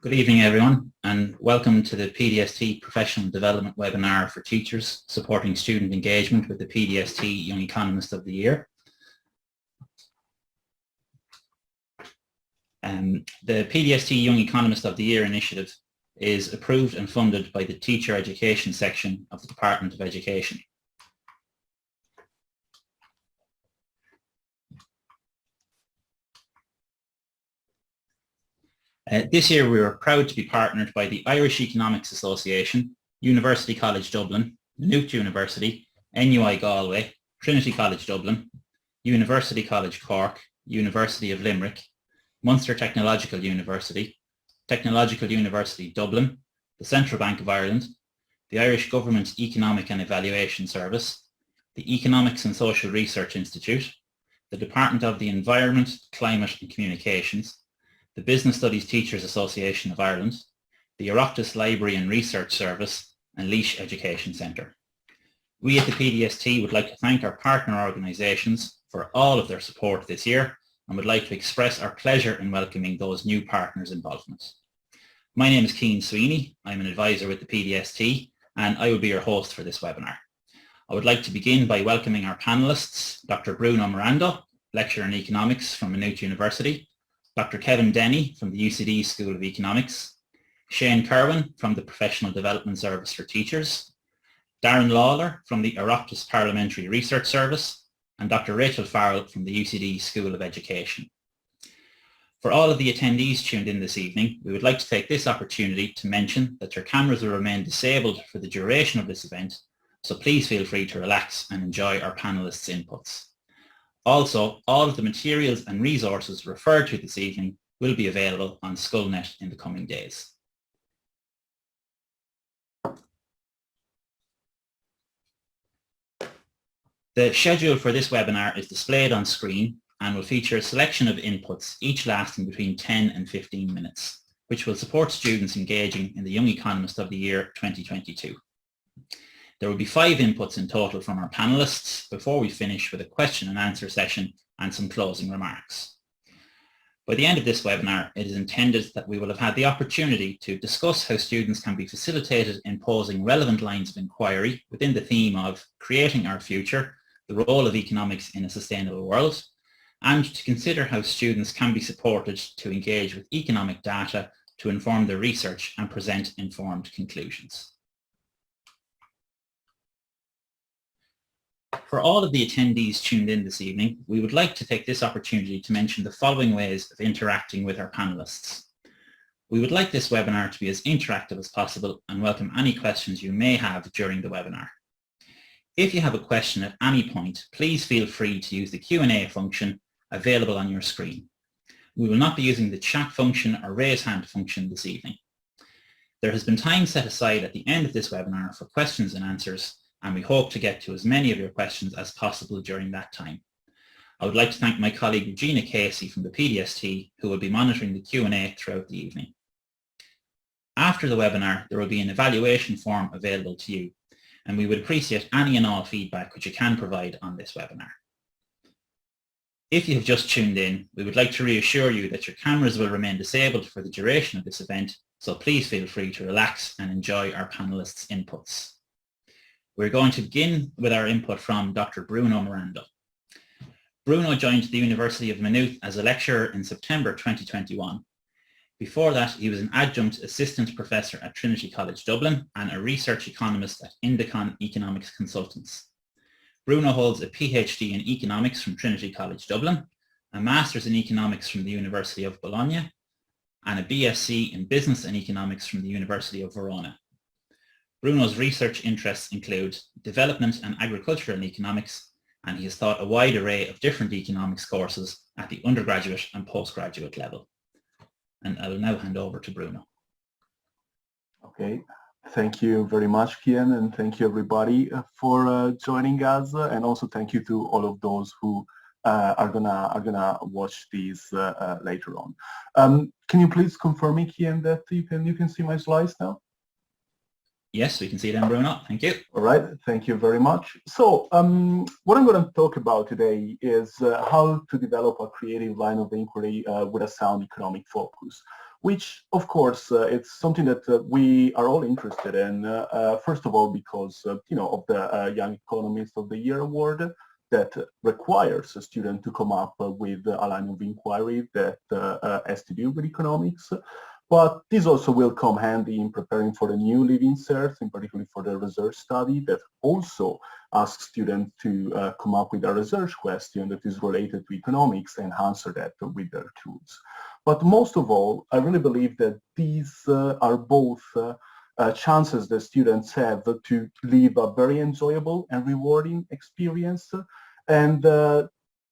Good evening, everyone, and welcome to the PDST Professional Development Webinar for Teachers Supporting Student Engagement with the PDST Young Economist of the Year. The PDST Young Economist of the Year initiative is approved and funded by the Teacher Education section of the Department of Education. This year we were proud to be partnered by the Irish Economics Association, University College Dublin, Maynooth University, NUI Galway, Trinity College Dublin, University College Cork, University of Limerick, Munster Technological University, Technological University Dublin, the Central Bank of Ireland, the Irish Government Economic and Evaluation Service, the Economics and Social Research Institute, the Department of the Environment, Climate and Communications, the Business Studies Teachers Association of Ireland, the Oireachtas Library and Research Service, and Laois Education Centre. We at the PDST would like to thank our partner organisations for all of their support this year and would like to express our pleasure in welcoming those new partners' involvement. My name is Cian Sweeney. I'm an advisor with the PDST and I will be your host for this webinar. I would like to begin by welcoming our panellists, Dr. Bruno Miranda, Lecturer in Economics from Maynooth University, Dr. Kevin Denny from the UCD School of Economics, Shane Kerwin from the Professional Development Service for Teachers, Darren Lawler from the Oireachtas Parliamentary Research Service, and Dr. Rachel Farrell from the UCD School of Education. For all of the attendees tuned in this evening, we would like to take this opportunity to mention that your cameras will remain disabled for the duration of this event, so please feel free to relax and enjoy our panellists' inputs. Also, all of the materials and resources referred to this evening will be available on Skullnet in the coming days. The schedule for this webinar is displayed on screen and will feature a selection of inputs, each lasting between 10 and 15 minutes, which will support students engaging in the Young Economist of the Year 2022. There will be 5 inputs in total from our panellists before we finish with a question and answer session and some closing remarks. By the end of this webinar, it is intended that we will have had the opportunity to discuss how students can be facilitated in posing relevant lines of inquiry within the theme of creating our future, the role of economics in a sustainable world, and to consider how students can be supported to engage with economic data to inform their research and present informed conclusions. For all of the attendees tuned in this evening, we would like to take this opportunity to mention the following ways of interacting with our panellists. We would like this webinar to be as interactive as possible and welcome any questions you may have during the webinar. If you have a question at any point, please feel free to use the Q&A function available on your screen. We will not be using the chat function or raise hand function this evening. There has been time set aside at the end of this webinar for questions and answers, and we hope to get to as many of your questions as possible during that time. I would like to thank my colleague Regina Casey from the PDST, who will be monitoring the Q&A throughout the evening. After the webinar, there will be an evaluation form available to you, and we would appreciate any and all feedback which you can provide on this webinar. If you have just tuned in, we would like to reassure you that your cameras will remain disabled for the duration of this event, so please feel free to relax and enjoy our panellists' inputs. We're going to begin with our input from Dr. Bruno Miranda. Bruno joined the University of Maynooth as a lecturer in September 2021. Before that, he was an adjunct assistant professor at Trinity College Dublin and a research economist at Indicon Economics Consultants. Bruno holds a PhD in economics from Trinity College Dublin, a master's in economics from the University of Bologna, and a BSc in business and economics from the University of Verona. Bruno's research interests include development and agricultural economics, and he has taught a wide array of different economics courses at the undergraduate and postgraduate level. And I will now hand over to Bruno. Okay, thank you very much, Cian, and thank you everybody for joining us, and also thank you to all of those who are gonna watch these later on. Can you please confirm me, Cian, that you can see my slides now? Yes, we can see them, Bruno. Thank you. All right. Thank you very much. So what I'm going to talk about today is how to develop a creative line of inquiry with a sound economic focus. which of course it's something that we are all interested in. First of all, because of the Young Economist of the Year award that requires a student to come up with a line of inquiry that has to do with economics. But this also will come handy in preparing for the new living cert, in particular for the research study that also asks students to come up with a research question that is related to economics and answer that with their tools. But most of all, I really believe that these are both chances that students have to live a very enjoyable and rewarding experience. And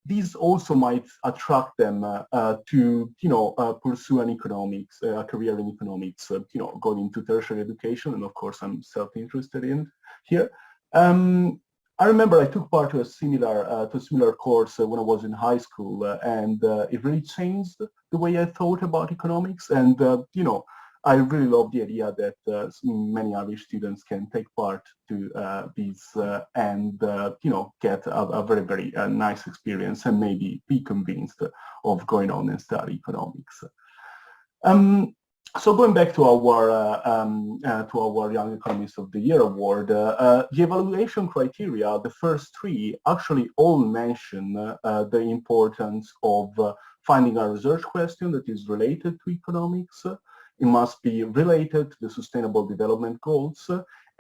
these also might attract them to, pursue an economics, a career in economics, going into tertiary education. And of course, I'm self-interested in here. I remember I took part to a similar course when I was in high school, and it really changed the way I thought about economics. And I really love the idea that many Irish students can take part to these and get a very, very nice experience and maybe be convinced of going on and study economics. So going back to our Young Economist of the Year award, the evaluation criteria, the first three, actually all mention the importance of finding a research question that is related to economics. It must be related to the Sustainable Development Goals,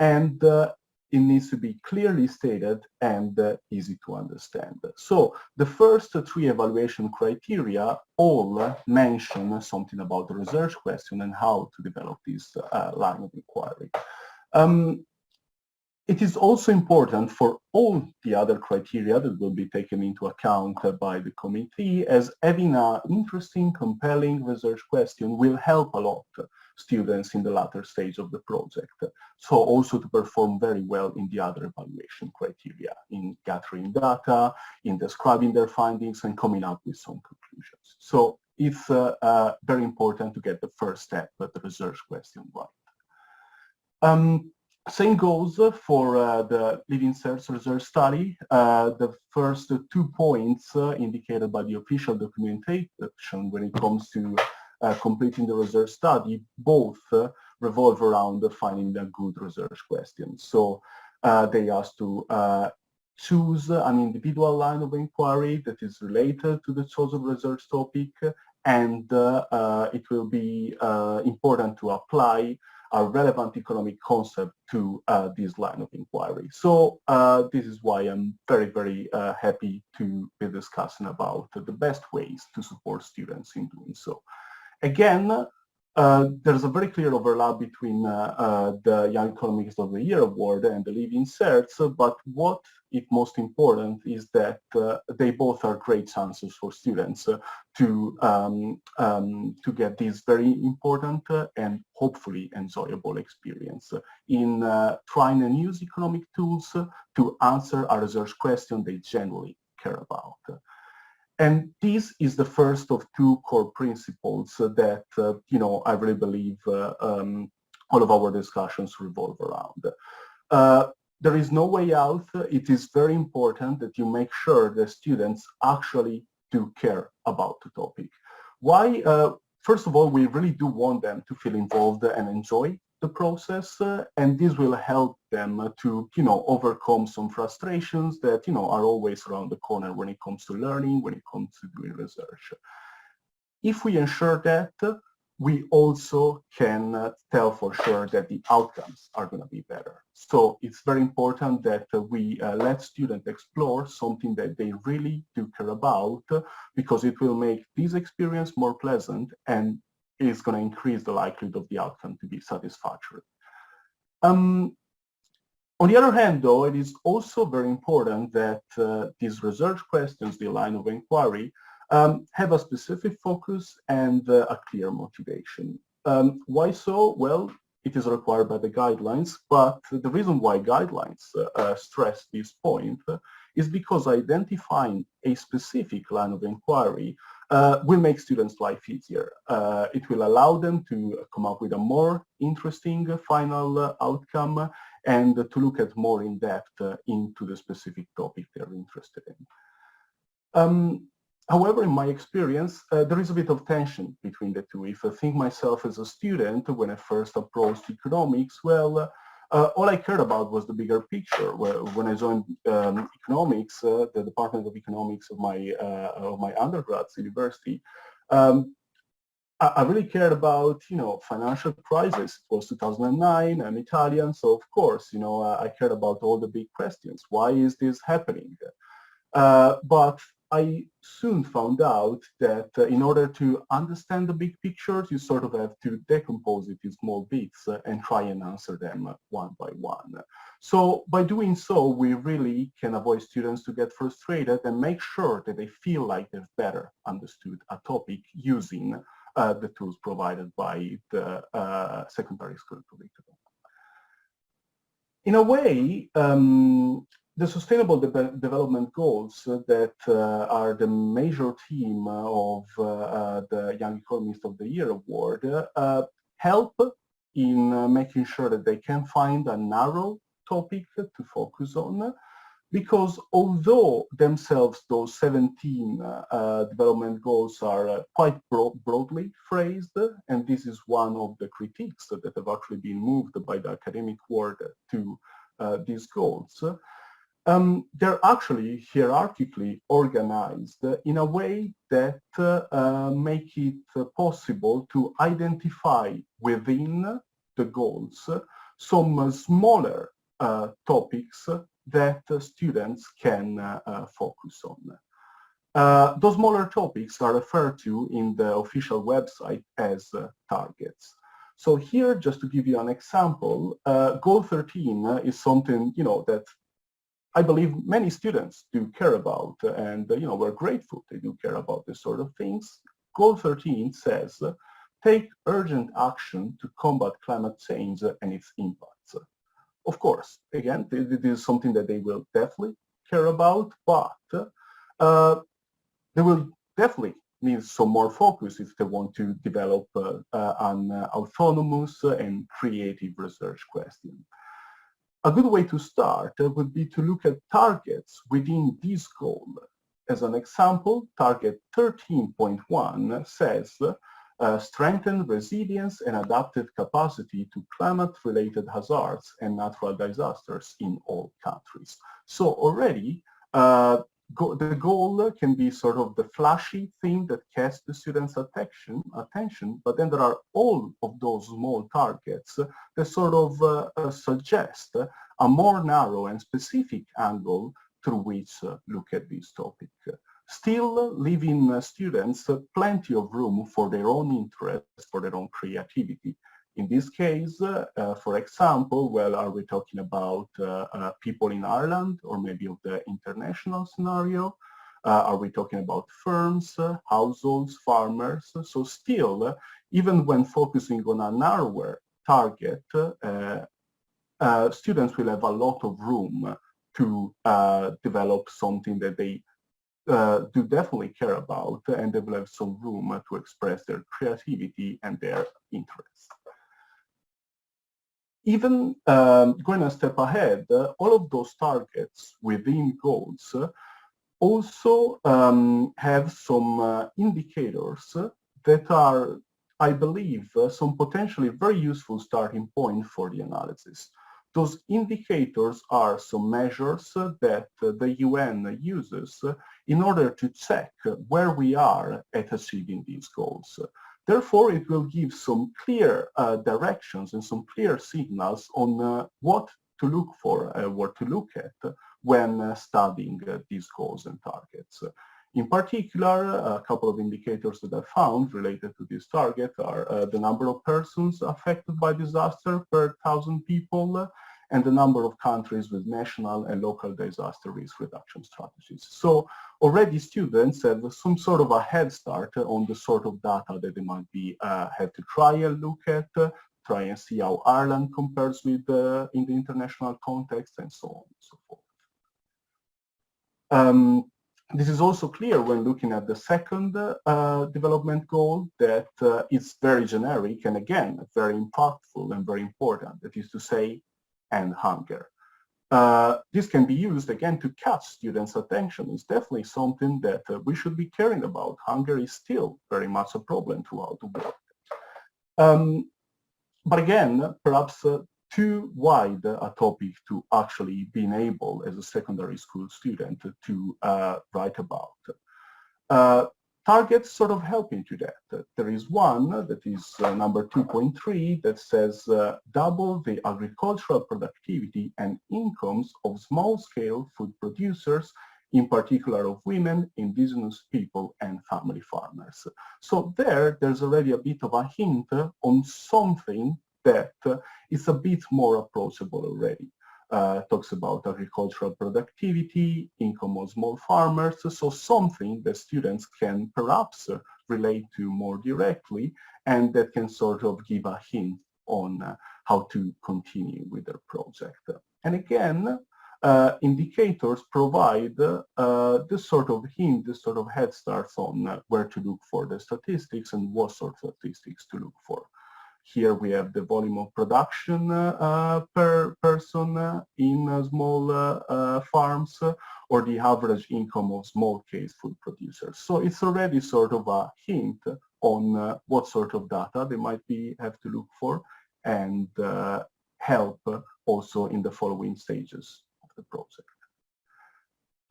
and it needs to be clearly stated and easy to understand. So the first three evaluation criteria all mention something about the research question and how to develop this line of inquiry. It is also important for all the other criteria that will be taken into account by the committee, as having an interesting, compelling research question will help a lot students in the latter stage of the project. So also to perform very well in the other evaluation criteria, in gathering data, in describing their findings, and coming up with some conclusions. So it's very important to get the first step, the research question right. Same goes for the Living Cert research study. The first 2 points indicated by the official documentation when it comes to completing the research study both revolve around finding a good research question. So they ask to choose an individual line of inquiry that is related to the chosen research topic, and it will be important to apply a relevant economic concept to this line of inquiry. So this is why I'm very, very happy to be discussing about the best ways to support students in doing so. Again, there's a very clear overlap between the Young Economist of the Year award and the Living Certs, but what is most important is that they both are great chances for students to get this very important and hopefully enjoyable experience in trying and use economic tools to answer a research question they genuinely care about. And this is the first of 2 core principles that, I really believe all of our discussions revolve around. There is no way out. It is very important that you make sure that students actually do care about the topic. Why? First of all, we really do want them to feel involved and enjoy the process, and this will help them to, overcome some frustrations that, are always around the corner when it comes to learning, when it comes to doing research. If we ensure that, we also can tell for sure that the outcomes are going to be better. So it's very important that we let students explore something that they really do care about, because it will make this experience more pleasant and is going to increase the likelihood of the outcome to be satisfactory. On the other hand, though, it is also very important that these research questions, the line of inquiry, have a specific focus and a clear motivation. Why so? Well, it is required by the guidelines, but the reason why guidelines stress this point is because identifying a specific line of inquiry will make students' life easier. It will allow them to come up with a more interesting final outcome and to look at more in depth into the specific topic they're interested in. However, in my experience, there is a bit of tension between the two. If I think myself as a student, when I first approached economics, well, all I cared about was the bigger picture. When I joined economics, the Department of Economics of my undergraduate university, I really cared about, financial crisis. It was 2009. I'm Italian, so of course, I cared about all the big questions. Why is this happening? But I soon found out that in order to understand the big pictures, you sort of have to decompose it in small bits and try and answer them one by one. So by doing so, we really can avoid students to get frustrated and make sure that they feel like they've better understood a topic using the tools provided by the secondary school curriculum. In a way, the Sustainable Development Goals that are the major theme of the Young Economist of the Year award help in making sure that they can find a narrow topic to focus on, because although themselves those 17 development goals are quite broadly phrased, and this is one of the critiques that have actually been moved by the academic world to these goals, they're actually hierarchically organized in a way that make it possible to identify within the goals some smaller topics that students can focus on. Those smaller topics are referred to in the official website as targets. So here, just to give you an example, Goal 13 is something that I believe many students do care about, and we're grateful they do care about this sort of things. Goal 13 says, take urgent action to combat climate change and its impacts. Of course, again, this is something that they will definitely care about, but they will definitely need some more focus if they want to develop an autonomous and creative research question. A good way to start would be to look at targets within this goal. As an example, target 13.1 says, strengthen resilience and adaptive capacity to climate-related hazards and natural disasters in all countries. So already, the goal can be sort of the flashy thing that catches the students' attention, but then there are all of those small targets that sort of suggest a more narrow and specific angle through which look at this topic, still leaving students plenty of room for their own interest, for their own creativity. In this case, for example, well, are we talking about people in Ireland or maybe of the international scenario? Are we talking about firms, households, farmers? So still, even when focusing on a narrower target, students will have a lot of room to develop something that they do definitely care about, and they will have some room to express their creativity and their interests. Even going a step ahead, all of those targets within goals also have some indicators that are, I believe, some potentially very useful starting point for the analysis. Those indicators are some measures that the UN uses in order to check where we are at achieving these goals. Therefore, it will give some clear directions and some clear signals on what to look for, what to look at when studying these goals and targets. In particular, a couple of indicators that I found related to this target are the number of persons affected by disaster per 1,000 people, and the number of countries with national and local disaster risk reduction strategies. So already students have some sort of a head start on the sort of data that they might be had to try and look at, try and see how Ireland compares with in the international context, and so on and so forth. This is also clear when looking at the second development goal, that it's very generic and again very impactful and very important. That is to say, end hunger. this can be used again to catch students' attention. It's definitely something that we should be caring about. Hunger is still very much a problem throughout the world. But again, perhaps too wide a topic to actually being able as a secondary school student to write about. Targets sort of help into that. There is one that is number 2.3 that says double the agricultural productivity and incomes of small-scale food producers, in particular of women, indigenous people, and family farmers. So there's already a bit of a hint on something that is a bit more approachable already. Talks about agricultural productivity, income of small farmers, so something that students can perhaps relate to more directly, and that can sort of give a hint on how to continue with their project. And again, indicators provide this sort of hint, this sort of head starts on where to look for the statistics and what sort of statistics to look for. Here we have the volume of production per person in small farms, or the average income of small-case food producers. So it's already sort of a hint on what sort of data they might have to look for, and help also in the following stages of the project.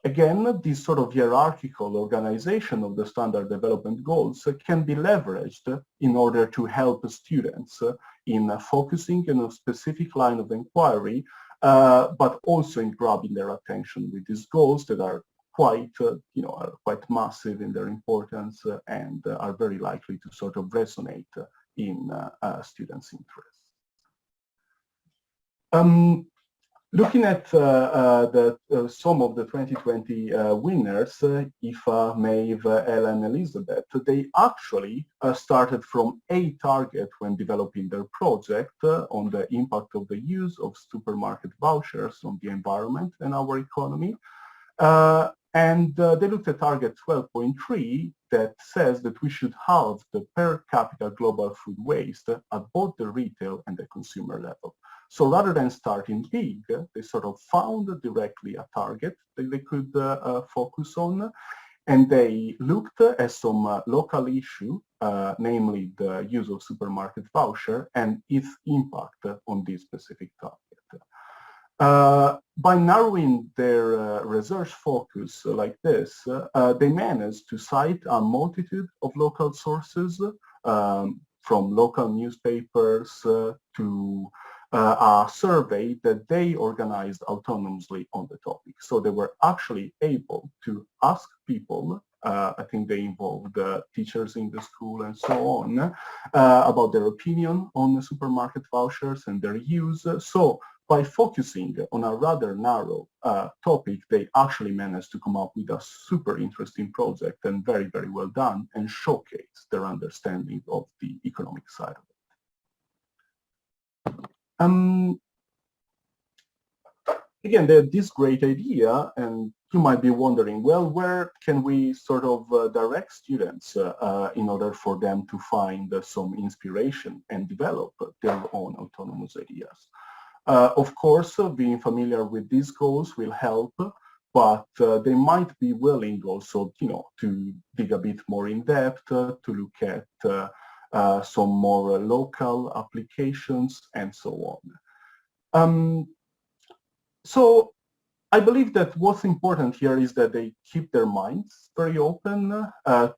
Again, this sort of hierarchical organization of the standard development goals can be leveraged in order to help students in focusing on a specific line of inquiry, but also in grabbing their attention with these goals that are quite, are quite massive in their importance and are very likely to sort of resonate in students' interests. Looking at some of the 2020 winners, Aoife, Maeve, Ella, and Elizabeth, they actually started from a target when developing their project on the impact of the use of supermarket vouchers on the environment and our economy. And they looked at target 12.3 that says that we should halve the per capita global food waste at both the retail and the consumer level. So rather than starting big, they sort of found directly a target that they could focus on, and they looked at some local issue, namely the use of supermarket voucher and its impact on this specific target. By narrowing their research focus like this, they managed to cite a multitude of local sources, from local newspapers to a survey that they organized autonomously on the topic. So they were actually able to ask people, I think they involved teachers in the school and so on, about their opinion on the supermarket vouchers and their use. So by focusing on a rather narrow topic, they actually managed to come up with a super interesting project, and very, very well done, and showcase their understanding of the economic side of it. Again, they have this great idea, and you might be wondering, well, where can we sort of direct students in order for them to find some inspiration and develop their own autonomous ideas? Of course, being familiar with these goals will help, but they might be willing also, to dig a bit more in depth, to look at some more local applications and so on. So I believe that what's important here is that they keep their minds very open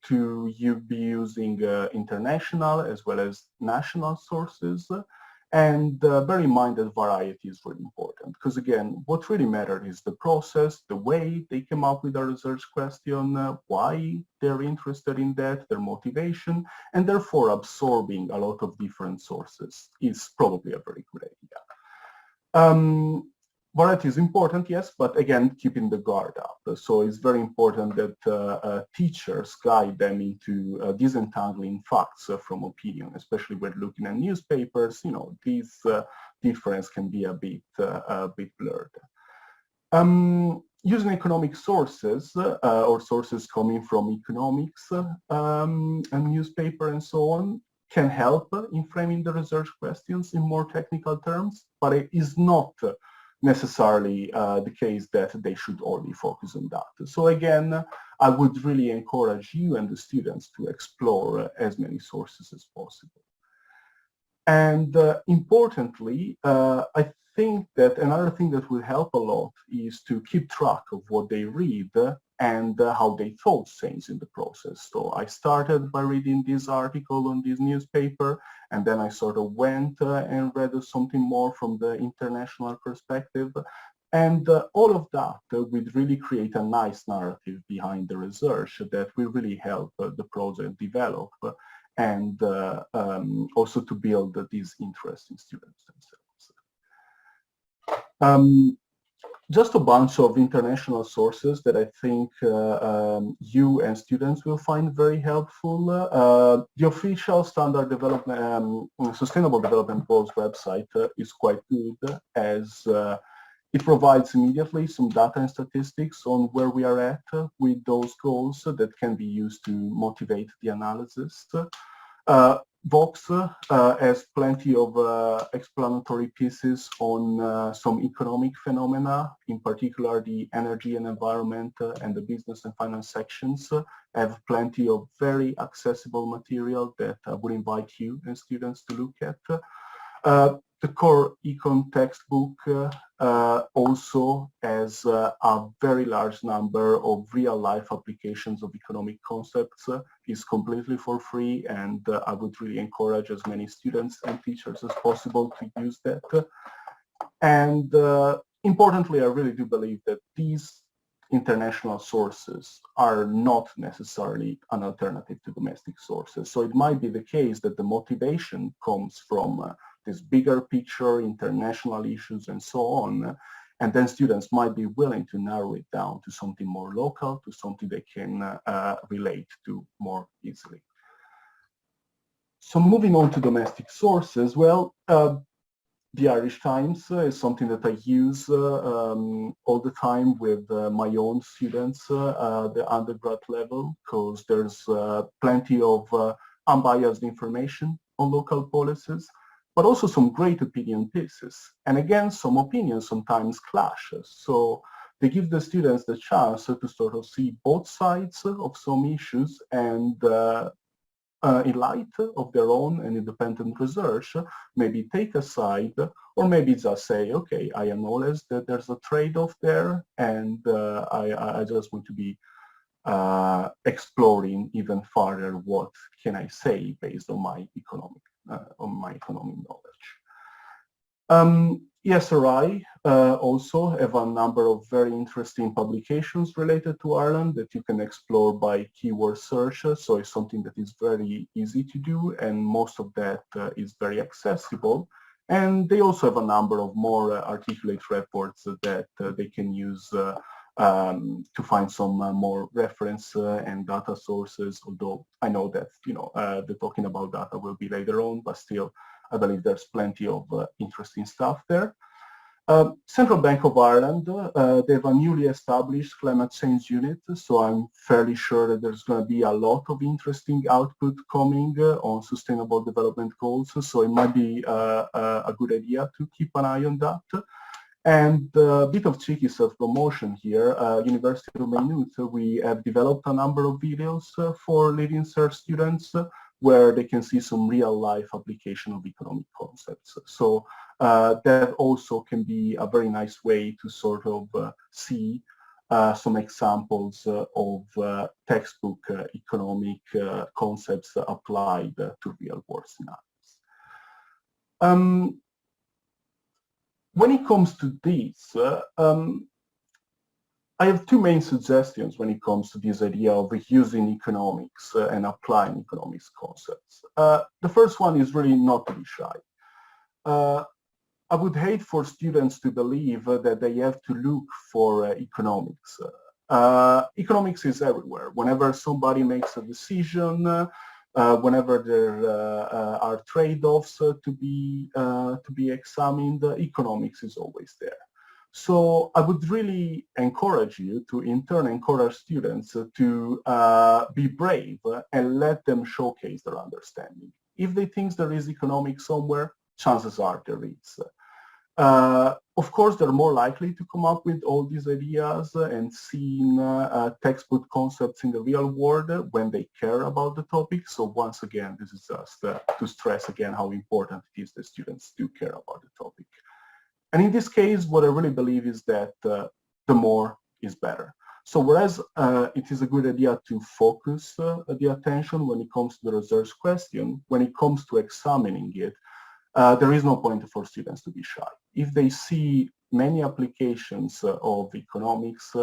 to be using international as well as national sources, and bear in mind that variety is really important, because again, what really matters is the process, the way they came up with a research question, why they're interested in that, their motivation, and therefore absorbing a lot of different sources is probably a very good idea. Variety is important, yes, but again, keeping the guard up. So it's very important that teachers guide them into disentangling facts from opinion, especially when looking at newspapers. These difference can be a bit blurred. Using economic sources or sources coming from economics and newspaper and so on can help in framing the research questions in more technical terms, but it is not necessarily the case that they should only focus on that. So again, I would really encourage you and the students to explore as many sources as possible. And importantly, I think that another thing that will help a lot is to keep track of what they read and how they thought things in the process. So I started by reading this article on this newspaper, and then I sort of went and read something more from the international perspective. And all of that would really create a nice narrative behind the research that will really help the project develop and also to build these interesting students themselves. Just a bunch of international sources that I think you and students will find very helpful. The official Standard Development, Sustainable Development Goals website is quite good, as it provides immediately some data and statistics on where we are at with those goals that can be used to motivate the analysis. Vox has plenty of explanatory pieces on some economic phenomena, in particular the energy and environment and the business and finance sections have plenty of very accessible material that I would invite you and students to look at. The core econ textbook also has a very large number of real-life applications of economic concepts. Is completely for free, and I would really encourage as many students and teachers as possible to use that. And importantly, I really do believe that these international sources are not necessarily an alternative to domestic sources. So it might be the case that the motivation comes from this bigger picture, international issues, and so on. And then students might be willing to narrow it down to something more local, to something they can relate to more easily. So moving on to domestic sources, well, the Irish Times is something that I use all the time with my own students, the undergrad level, because there's plenty of unbiased information on local policies, but also some great opinion pieces. And again, some opinions sometimes clash. So they give the students the chance to sort of see both sides of some issues, and in light of their own and independent research, maybe take a side, or maybe just say, okay, I acknowledge that there's a trade-off there, and I just want to be exploring even further what can I say based on my economic knowledge. ESRI also have a number of very interesting publications related to Ireland that you can explore by keyword search. So it's something that is very easy to do, and most of that is very accessible. And they also have a number of more articulate reports that they can use to find some more reference and data sources, although I know that, the talking about data will be later on, but still, I believe there's plenty of interesting stuff there. Central Bank of Ireland, they have a newly established climate change unit, so I'm fairly sure that there's going to be a lot of interesting output coming on sustainable development goals, so it might be a good idea to keep an eye on that. And a bit of cheeky self-promotion here, University of Maynooth, we have developed a number of videos for leading search students where they can see some real-life application of economic concepts. So that also can be a very nice way to sort of see some examples of textbook economic concepts applied to real-world scenarios. When it comes to this, I have two main suggestions when it comes to this idea of using economics and applying economics concepts. The first one is really not to be shy. I would hate for students to believe that they have to look for economics. Economics is everywhere. Whenever somebody makes a decision, whenever there are trade-offs to be examined, economics is always there. So I would really encourage you to in turn encourage students to be brave and let them showcase their understanding. If they think there is economics somewhere, chances are there is. Of course, they're more likely to come up with all these ideas and seeing textbook concepts in the real world when they care about the topic. So once again, this is just to stress again how important it is that students do care about the topic. And in this case, what I really believe is that the more is better. So whereas it is a good idea to focus the attention when it comes to the research question, when it comes to examining it, there is no point for students to be shy. If they see many applications of economics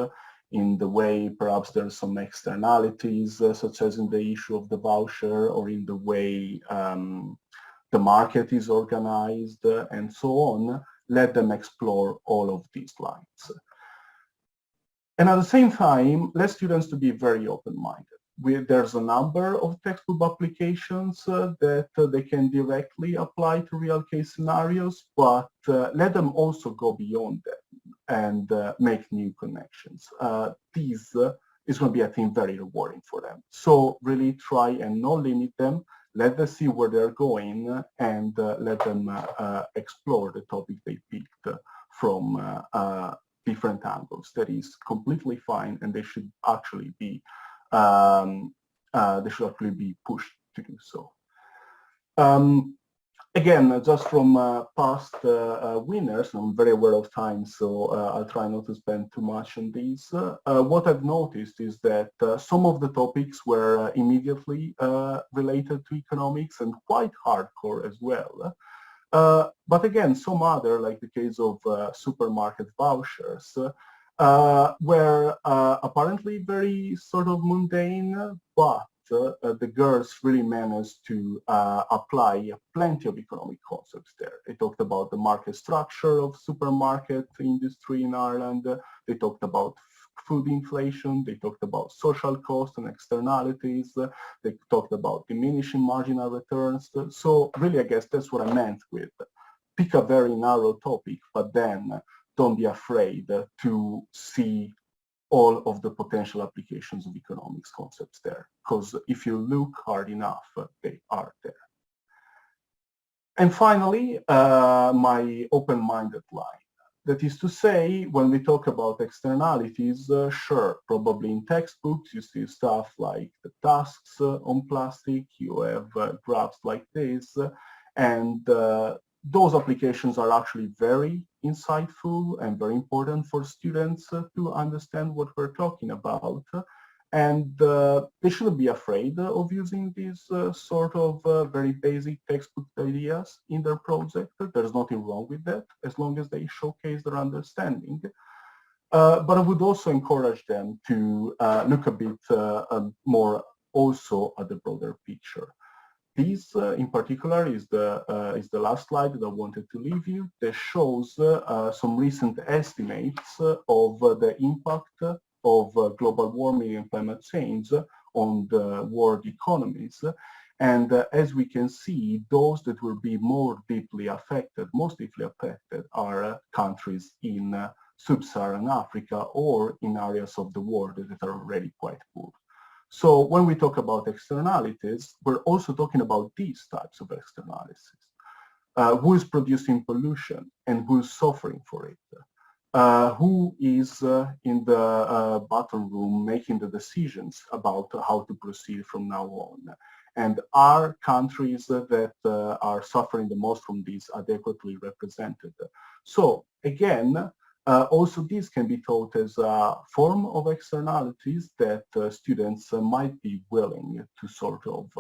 in the way perhaps there are some externalities, such as in the issue of the voucher or in the way the market is organized and so on, let them explore all of these lines. And at the same time, let students to be very open-minded. There's a number of textbook applications that they can directly apply to real case scenarios, but let them also go beyond that and make new connections. This is going to be, I think, very rewarding for them. So really try and not limit them. Let them see where they're going and let them explore the topic they picked from different angles. That is completely fine, and they should actually be pushed to do so. Again, just from past winners, I'm very aware of time, so I'll try not to spend too much on these. What I've noticed is that some of the topics were immediately related to economics and quite hardcore as well. But again, some other, like the case of supermarket vouchers, were apparently very sort of mundane, but the girls really managed to apply plenty of economic concepts there. They talked about the market structure of supermarket industry in Ireland. They talked about food inflation. They talked about social costs and externalities. They talked about diminishing marginal returns. So really, I guess that's what I meant with pick a very narrow topic, but then don't be afraid to see all of the potential applications of economics concepts there, because if you look hard enough, they are there. And finally, my open-minded line. That is to say, when we talk about externalities, sure, probably in textbooks you see stuff like the tasks on plastic, you have graphs like this, and those applications are actually very insightful and very important for students to understand what we're talking about. And they shouldn't be afraid of using these sort of very basic textbook ideas in their project. There's nothing wrong with that, as long as they showcase their understanding. But I would also encourage them to look a bit more also at the broader picture. This, in particular, is the last slide that I wanted to leave you. That shows some recent estimates of the impact of global warming and climate change on the world economies. And as we can see, those that will be most deeply affected are countries in sub-Saharan Africa or in areas of the world that are already quite poor. So when we talk about externalities, we're also talking about these types of externalities. Who is producing pollution and who is suffering for it? Who is in the bottom room making the decisions about how to proceed from now on? And are countries that are suffering the most from this adequately represented? So again, also this can be taught as a form of externalities that students might be willing to sort of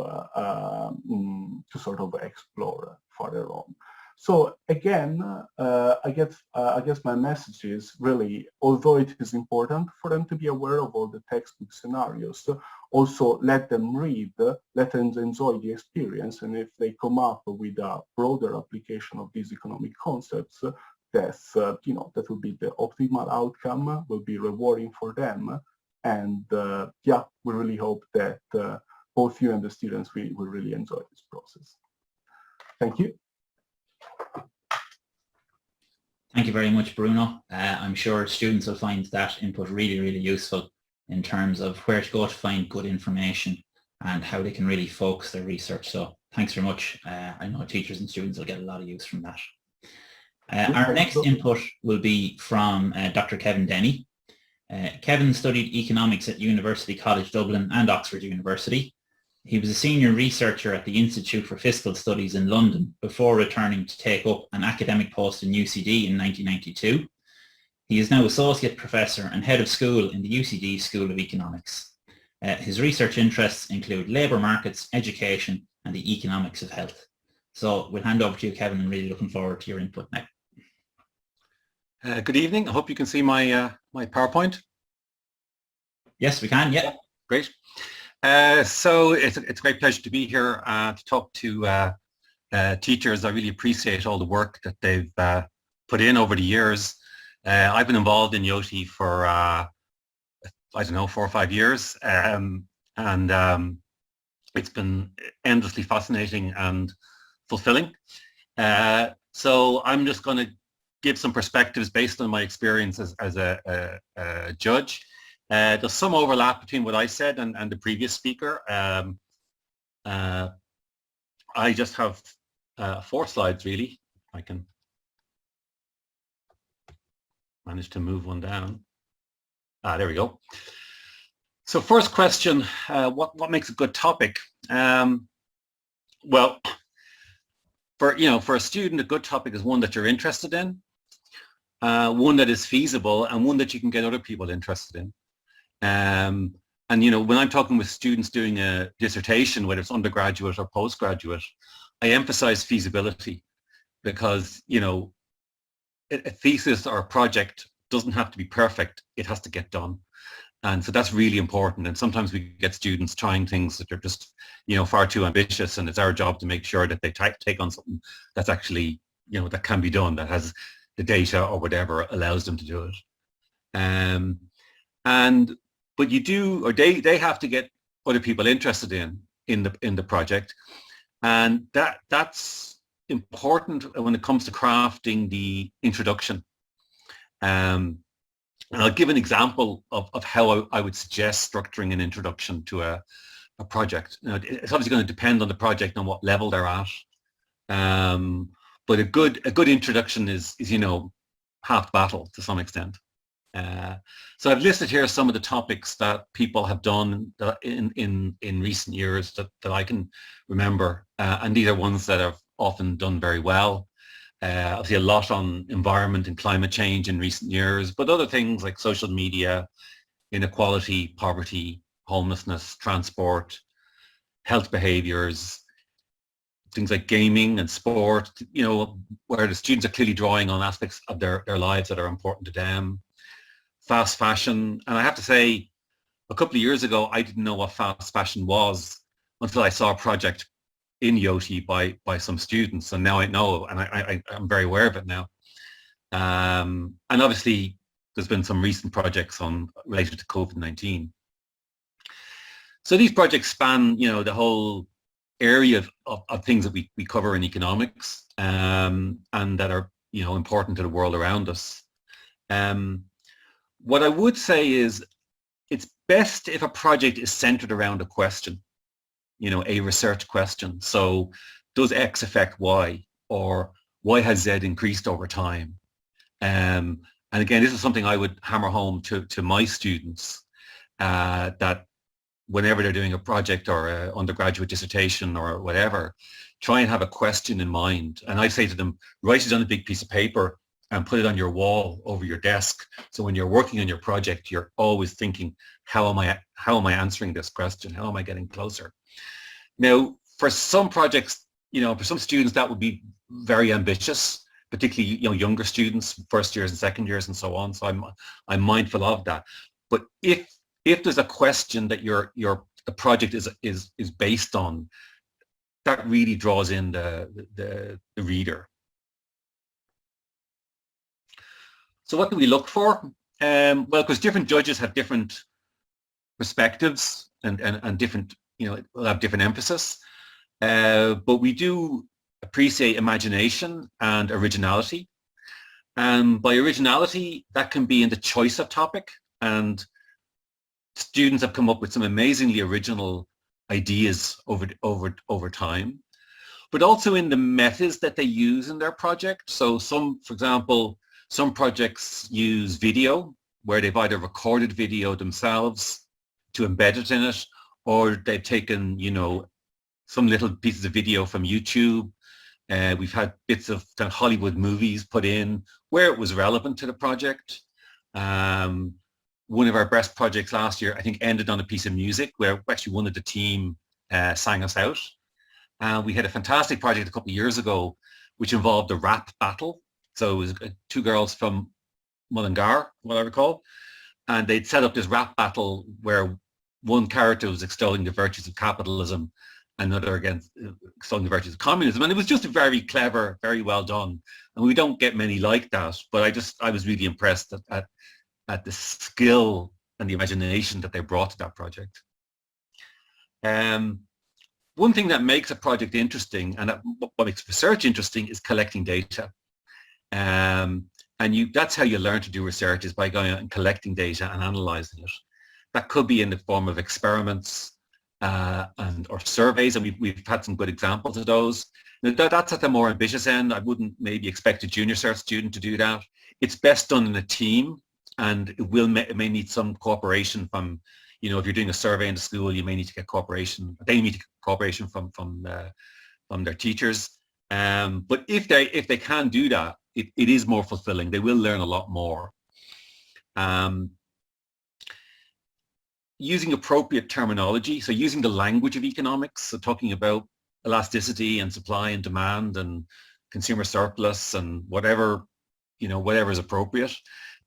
explore further on. So again, I guess my message is really, although it is important for them to be aware of all the textbook scenarios, also let them read, let them enjoy the experience, and if they come up with a broader application of these economic concepts, that's that will be the optimal outcome, will be rewarding for them, and yeah, we really hope that both you and the students will really enjoy this process. Thank you. Thank you very much, Bruno. I'm sure students will find that input really, really useful in terms of where to go to find good information and how they can really focus their research. So thanks very much. I know teachers and students will get a lot of use from that. Our next input will be from Dr. Kevin Denny. Kevin studied economics at University College Dublin and Oxford University. He was a senior researcher at the Institute for Fiscal Studies in London before returning to take up an academic post in UCD in 1992. He is now Associate Professor and Head of School in the UCD School of Economics. His research interests include labour markets, education and the economics of health. So we'll hand over to you, Kevin, and really looking forward to your input now. Good evening. I hope you can see my my PowerPoint. Yes, we can. Yeah. Great. So it's a great pleasure to be here to talk to teachers. I really appreciate all the work that they've put in over the years. I've been involved in YEOTY for I don't know, 4 or 5 years, and it's been endlessly fascinating and fulfilling. So I'm just going to give some perspectives based on my experience as a judge. There's some overlap between what I said and the previous speaker. I just have 4 slides really. I can manage to move one down. There we go. So first question, what makes a good topic? Well, for a student, a good topic is one that you're interested in, one that is feasible, and one that you can get other people interested in. And when I'm talking with students doing a dissertation, whether it's undergraduate or postgraduate, I emphasize feasibility because a thesis or a project doesn't have to be perfect, it has to get done. And so that's really important. And sometimes we get students trying things that are just far too ambitious, and it's our job to make sure that they take on something that's actually that can be done, that has the data or whatever allows them to do it. But you do, or they have to get other people interested in the project, and that's important when it comes to crafting the introduction. And I'll give an example of how I would suggest structuring an introduction to a project. It's obviously going to depend on the project and what level they're at. But a good introduction is half the battle to some extent. So I've listed here some of the topics that people have done in recent years that I can remember, and these are ones that have often done very well. Obviously a lot on environment and climate change in recent years, but other things like social media, inequality, poverty, homelessness, transport, health behaviors, things like gaming and sport, where the students are clearly drawing on aspects of their lives that are important to them. Fast fashion, and I have to say, a couple of years ago, I didn't know what fast fashion was until I saw a project in YEOTY by some students, and now I know, and I'm very aware of it now. And obviously, there's been some recent projects related to COVID-19. So these projects span, the whole area of things that we cover in economics, and that are, important to the world around us. What I would say is it's best if a project is centered around a question, a research question. So does X affect Y, or why has Z increased over time? And again, this is something I would hammer home to my students, that whenever they're doing a project or an undergraduate dissertation or whatever, try and have a question in mind. And I say to them, write it on a big piece of paper and put it on your wall over your desk. So when you're working on your project, you're always thinking, how am I answering this question? How am I getting closer? Now, for some projects, for some students, that would be very ambitious, particularly, younger students, first years and second years and so on. So I'm mindful of that. But if there's a question that the project is based on, that really draws in the reader. So what do we look for? Well, because different judges have different perspectives and different, will have different emphasis. But we do appreciate imagination and originality. And by originality, that can be in the choice of topic. And students have come up with some amazingly original ideas over time. but also in the methods that they use in their project. So for example, some projects use video, where they've either recorded video themselves to embed it in it, or they've taken, some little pieces of video from YouTube. We've had bits of kind of Hollywood movies put in where it was relevant to the project. One of our best projects last year, I think, ended on a piece of music where actually one of the team sang us out. We had a fantastic project a couple of years ago which involved a rap battle. So it was two girls from Mullingar, what I recall, and they'd set up this rap battle where one character was extolling the virtues of capitalism, another against extolling the virtues of communism, and it was just very clever, very well done. And we don't get many like that, but I was really impressed at the skill and the imagination that they brought to that project. One thing that makes a project interesting, and what makes research interesting, is collecting data. And that's how you learn to do research, is by going out and collecting data and analyzing it. That could be in the form of experiments or surveys, and we've had some good examples of those. Now, that's at the more ambitious end. I wouldn't maybe expect a junior cert student to do that. It's best done in a team, and it may need some cooperation from, if you're doing a survey in the school, you may need to get cooperation. They need to get cooperation from their teachers. But if they can do that, it is more fulfilling. They will learn a lot more. Using appropriate terminology, so using the language of economics, so talking about elasticity and supply and demand and consumer surplus and whatever is appropriate.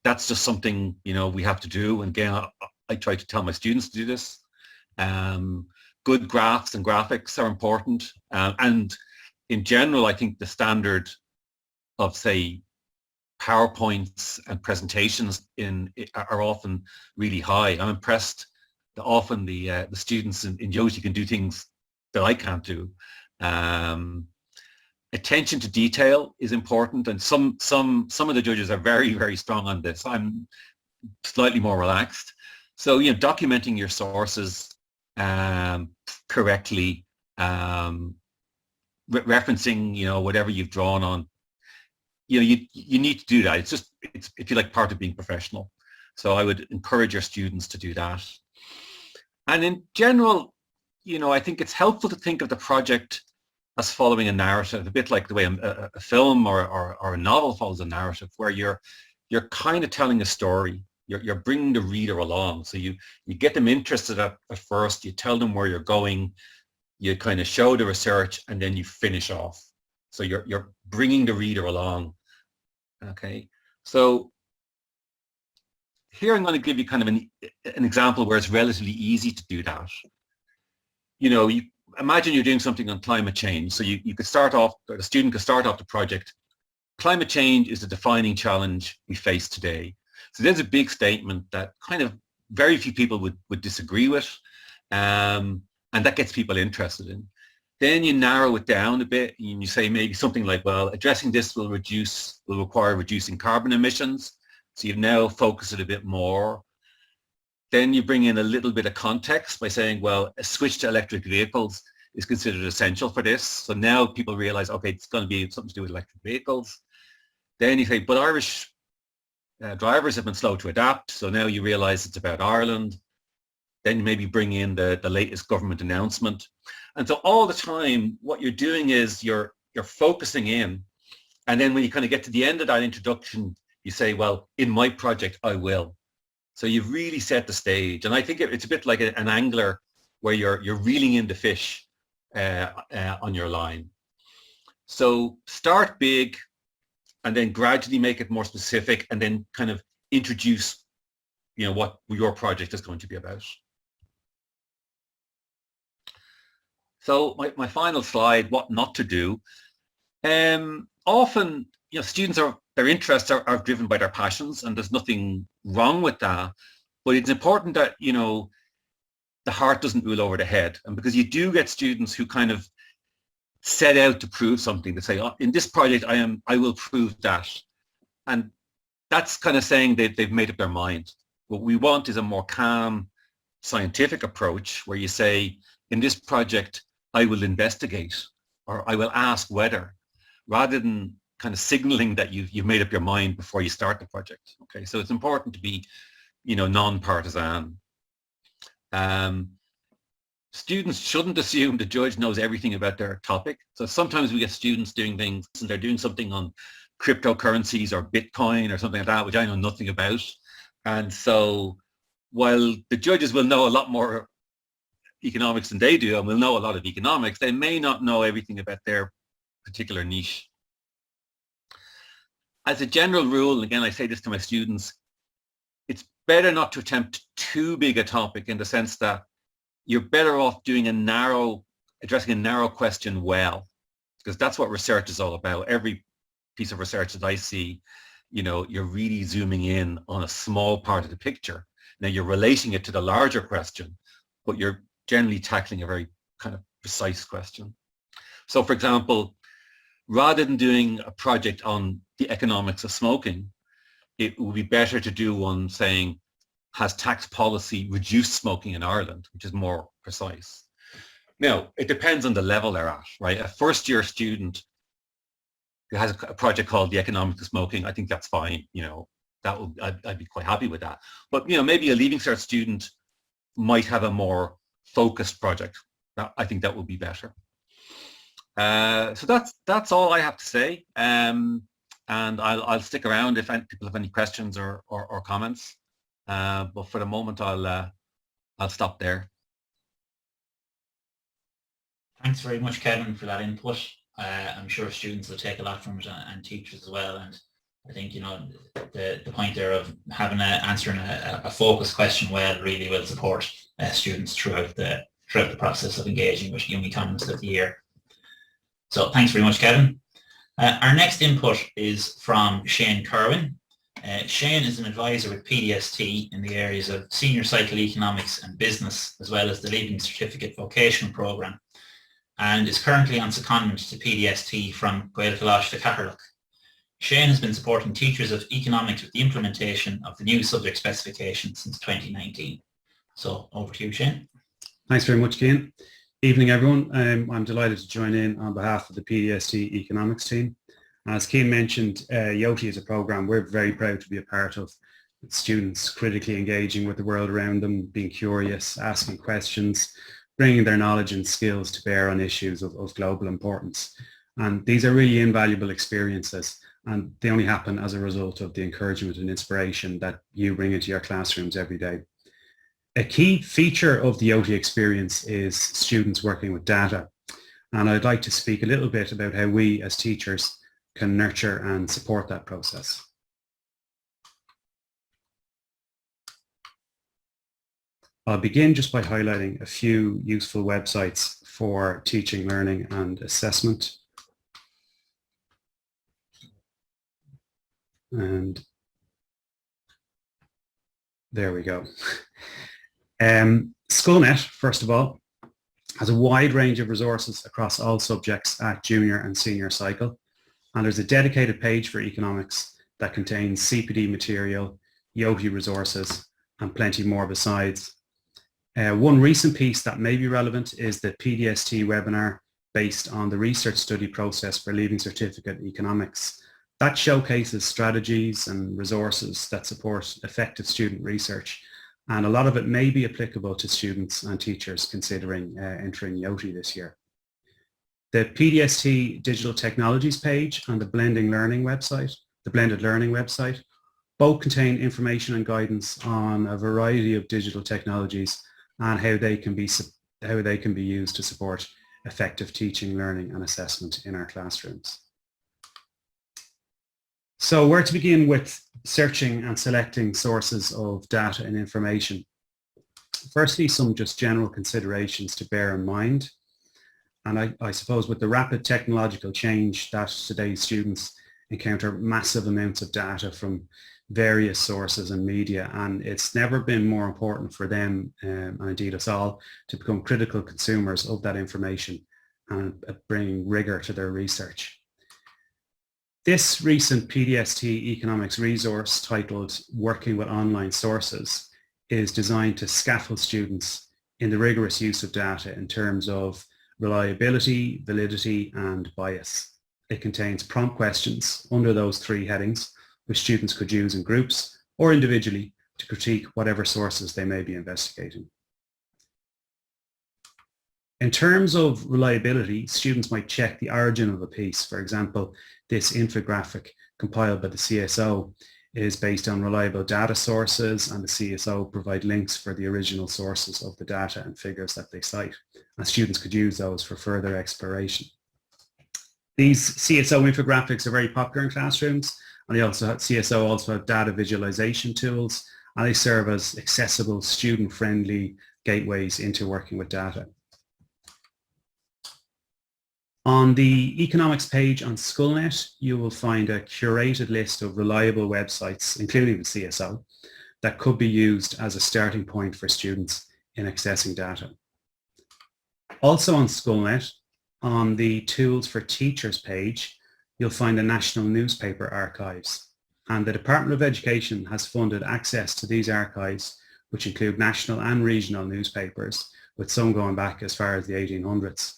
That's just something, we have to do. And again, I try to tell my students to do this. Good graphs and graphics are important. And in general, I think the standard of, say, PowerPoints and presentations are often really high. I'm impressed that often the students in YEOTY can do things that I can't do. Attention to detail is important, and some of the judges are very, very strong on this. I'm slightly more relaxed. So, documenting your sources correctly, referencing, whatever you've drawn on, you need to do that. It's if you like, part of being professional. So I would encourage your students to do that. And in general, I think it's helpful to think of the project as following a narrative, a bit like the way a film or a novel follows a narrative, where you're kind of telling a story. You're bringing the reader along. So you get them interested at first, you tell them where you're going, you kind of show the research, and then you finish off. So you're bringing the reader along. Okay, so here I'm going to give you kind of an example where it's relatively easy to do that. You imagine you're doing something on climate change. So you could start off, or the student could start off the project. Climate change is the defining challenge we face today. So there's a big statement that kind of very few people would disagree with, and that gets people interested in. Then you narrow it down a bit, and you say maybe something like, well, addressing this will require reducing carbon emissions. So you've now focused it a bit more. Then you bring in a little bit of context by saying, well, a switch to electric vehicles is considered essential for this. So now people realize, okay, it's going to be something to do with electric vehicles. Then you say, but Irish drivers have been slow to adapt. So now you realize it's about Ireland. Then you maybe bring in the latest government announcement. And so all the time, what you're doing is you're focusing in. And then when you kind of get to the end of that introduction, you say, well, in my project, I will. So you've really set the stage. And I think it's a bit like an angler where you're reeling in the fish on your line. So start big and then gradually make it more specific, and then kind of introduce, what your project is going to be about. So my final slide, what not to do. Often, students their interests are driven by their passions, and there's nothing wrong with that. But it's important that, the heart doesn't rule over the head. And because you do get students who kind of set out to prove something, to say, oh, in this project, I will prove that. And that's kind of saying that they've made up their mind. What we want is a more calm, scientific approach where you say, in this project, I will investigate. or I will ask whether, rather than kind of signaling that you've made up your mind before you start the project. Okay, so it's important to be, non-partisan. Students shouldn't assume the judge knows everything about their topic. So sometimes we get students doing things and they're doing something on cryptocurrencies or Bitcoin or something like that, which I know nothing about. And so while the judges will know a lot more economics than they do and will know a lot of economics, they may not know everything about their particular niche. As a general rule, again, I say this to my students, it's better not to attempt too big a topic, in the sense that you're better off doing addressing a narrow question well, because that's what research is all about. Every piece of research that I see, you're really zooming in on a small part of the picture. Now you're relating it to the larger question, but you're generally tackling a very kind of precise question. So for example, rather than doing a project on the economics of smoking, it would be better to do one saying, has tax policy reduced smoking in Ireland, which is more precise. Now, it depends on the level they're at, right? A first-year student who has a project called the economics of smoking, I think that's fine. I'd be quite happy with that. But maybe a Leaving Cert student might have a more focused project. I think that would be better. So that's all I have to say. And I'll stick around if people have any questions or comments. But for the moment, I'll stop there. Thanks very much, Kevin, for that input. I'm sure students will take a lot from it, and teachers as well. And I think the point there of answering a focused question well really will support students throughout the process of engaging with Young Economist of the Year. So thanks very much, Kevin. Our next input is from Shane Kerwin. Shane is an advisor with PDST in the areas of senior cycle economics and business, as well as the Leaving Certificate Vocational Programme, and is currently on secondment to PDST from Gaeltacht to Catherlough. Shane has been supporting teachers of economics with the implementation of the new subject specification since 2019. So over to you, Shane. Thanks very much, Cian. Evening, everyone. I'm delighted to join in on behalf of the PDST economics team. As Cian mentioned, YEOTY is a program we're very proud to be a part of. Students critically engaging with the world around them, being curious, asking questions, bringing their knowledge and skills to bear on issues of global importance. And these are really invaluable experiences, and they only happen as a result of the encouragement and inspiration that you bring into your classrooms every day. A key feature of the YEOTY experience is students working with data. And I'd like to speak a little bit about how we as teachers can nurture and support that process. I'll begin just by highlighting a few useful websites for teaching, learning and assessment. And there we go. SchoolNet, first of all, has a wide range of resources across all subjects at junior and senior cycle. And there's a dedicated page for economics that contains Cpd material, YEOTY resources, and plenty more besides. One recent piece that may be relevant is the PDST webinar based on the research study process for Leaving Certificate Economics. That showcases strategies and resources that support effective student research, and a lot of it may be applicable to students and teachers considering entering YEOTY this year. The PDST Digital Technologies page and the Blended Learning website, both contain information and guidance on a variety of digital technologies and how they can be used to support effective teaching, learning and assessment in our classrooms. So where to begin with searching and selecting sources of data and information? Firstly, some just general considerations to bear in mind. And I suppose with the rapid technological change that today's students encounter massive amounts of data from various sources and media, and it's never been more important for them, and indeed us all, to become critical consumers of that information and bring rigor to their research. This recent PDST economics resource titled Working with Online Sources is designed to scaffold students in the rigorous use of data in terms of reliability, validity, and bias. It contains prompt questions under those three headings, which students could use in groups or individually to critique whatever sources they may be investigating. In terms of reliability, students might check the origin of a piece. For example, this infographic compiled by the CSO is based on reliable data sources, and the CSO provide links for the original sources of the data and figures that they cite. And students could use those for further exploration. These CSO infographics are very popular in classrooms, and CSO also have data visualization tools, and they serve as accessible, student-friendly gateways into working with data. On the economics page on SchoolNet, you will find a curated list of reliable websites, including the CSO, that could be used as a starting point for students in accessing data. Also on SchoolNet, on the Tools for Teachers page, you'll find the National Newspaper Archives. And the Department of Education has funded access to these archives, which include national and regional newspapers, with some going back as far as the 1800s.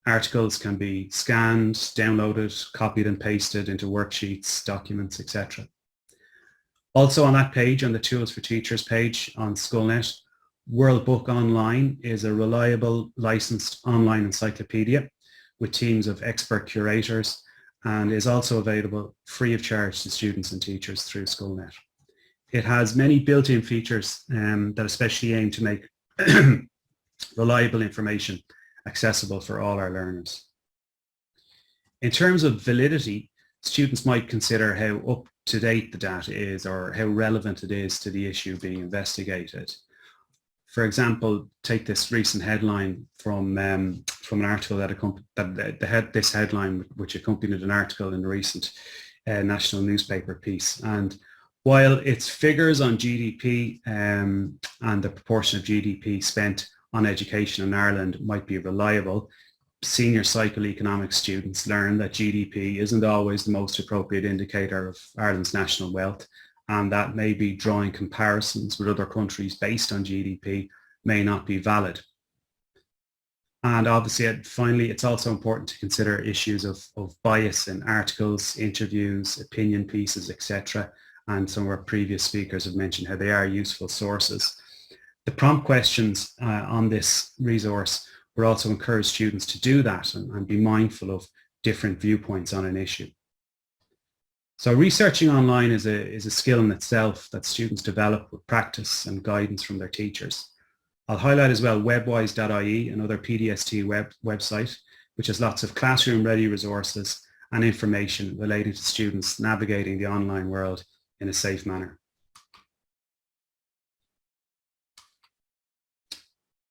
Articles can be scanned, downloaded, copied and pasted into worksheets, documents, etc. Also on that page, on the Tools for Teachers page on SchoolNet, World Book Online is a reliable, licensed online encyclopedia with teams of expert curators, and is also available free of charge to students and teachers through SchoolNet. It has many built-in features that especially aim to make reliable information accessible for all our learners. In terms of validity, students might consider how up-to-date the data is or how relevant it is to the issue being investigated. For example, take this recent headline from an article this headline which accompanied an article in a recent national newspaper piece. And while its figures on GDP and the proportion of GDP spent on education in Ireland might be reliable, senior cycle economics students learn that GDP isn't always the most appropriate indicator of Ireland's national wealth, and that maybe drawing comparisons with other countries based on GDP may not be valid. And obviously, finally, it's also important to consider issues of bias in articles, interviews, opinion pieces, etc. And some of our previous speakers have mentioned how they are useful sources. The prompt questions on this resource will also encourage students to do that and be mindful of different viewpoints on an issue. So researching online is a skill in itself that students develop with practice and guidance from their teachers. I'll highlight as well webwise.ie, another PDST website, which has lots of classroom-ready resources and information relating to students navigating the online world in a safe manner.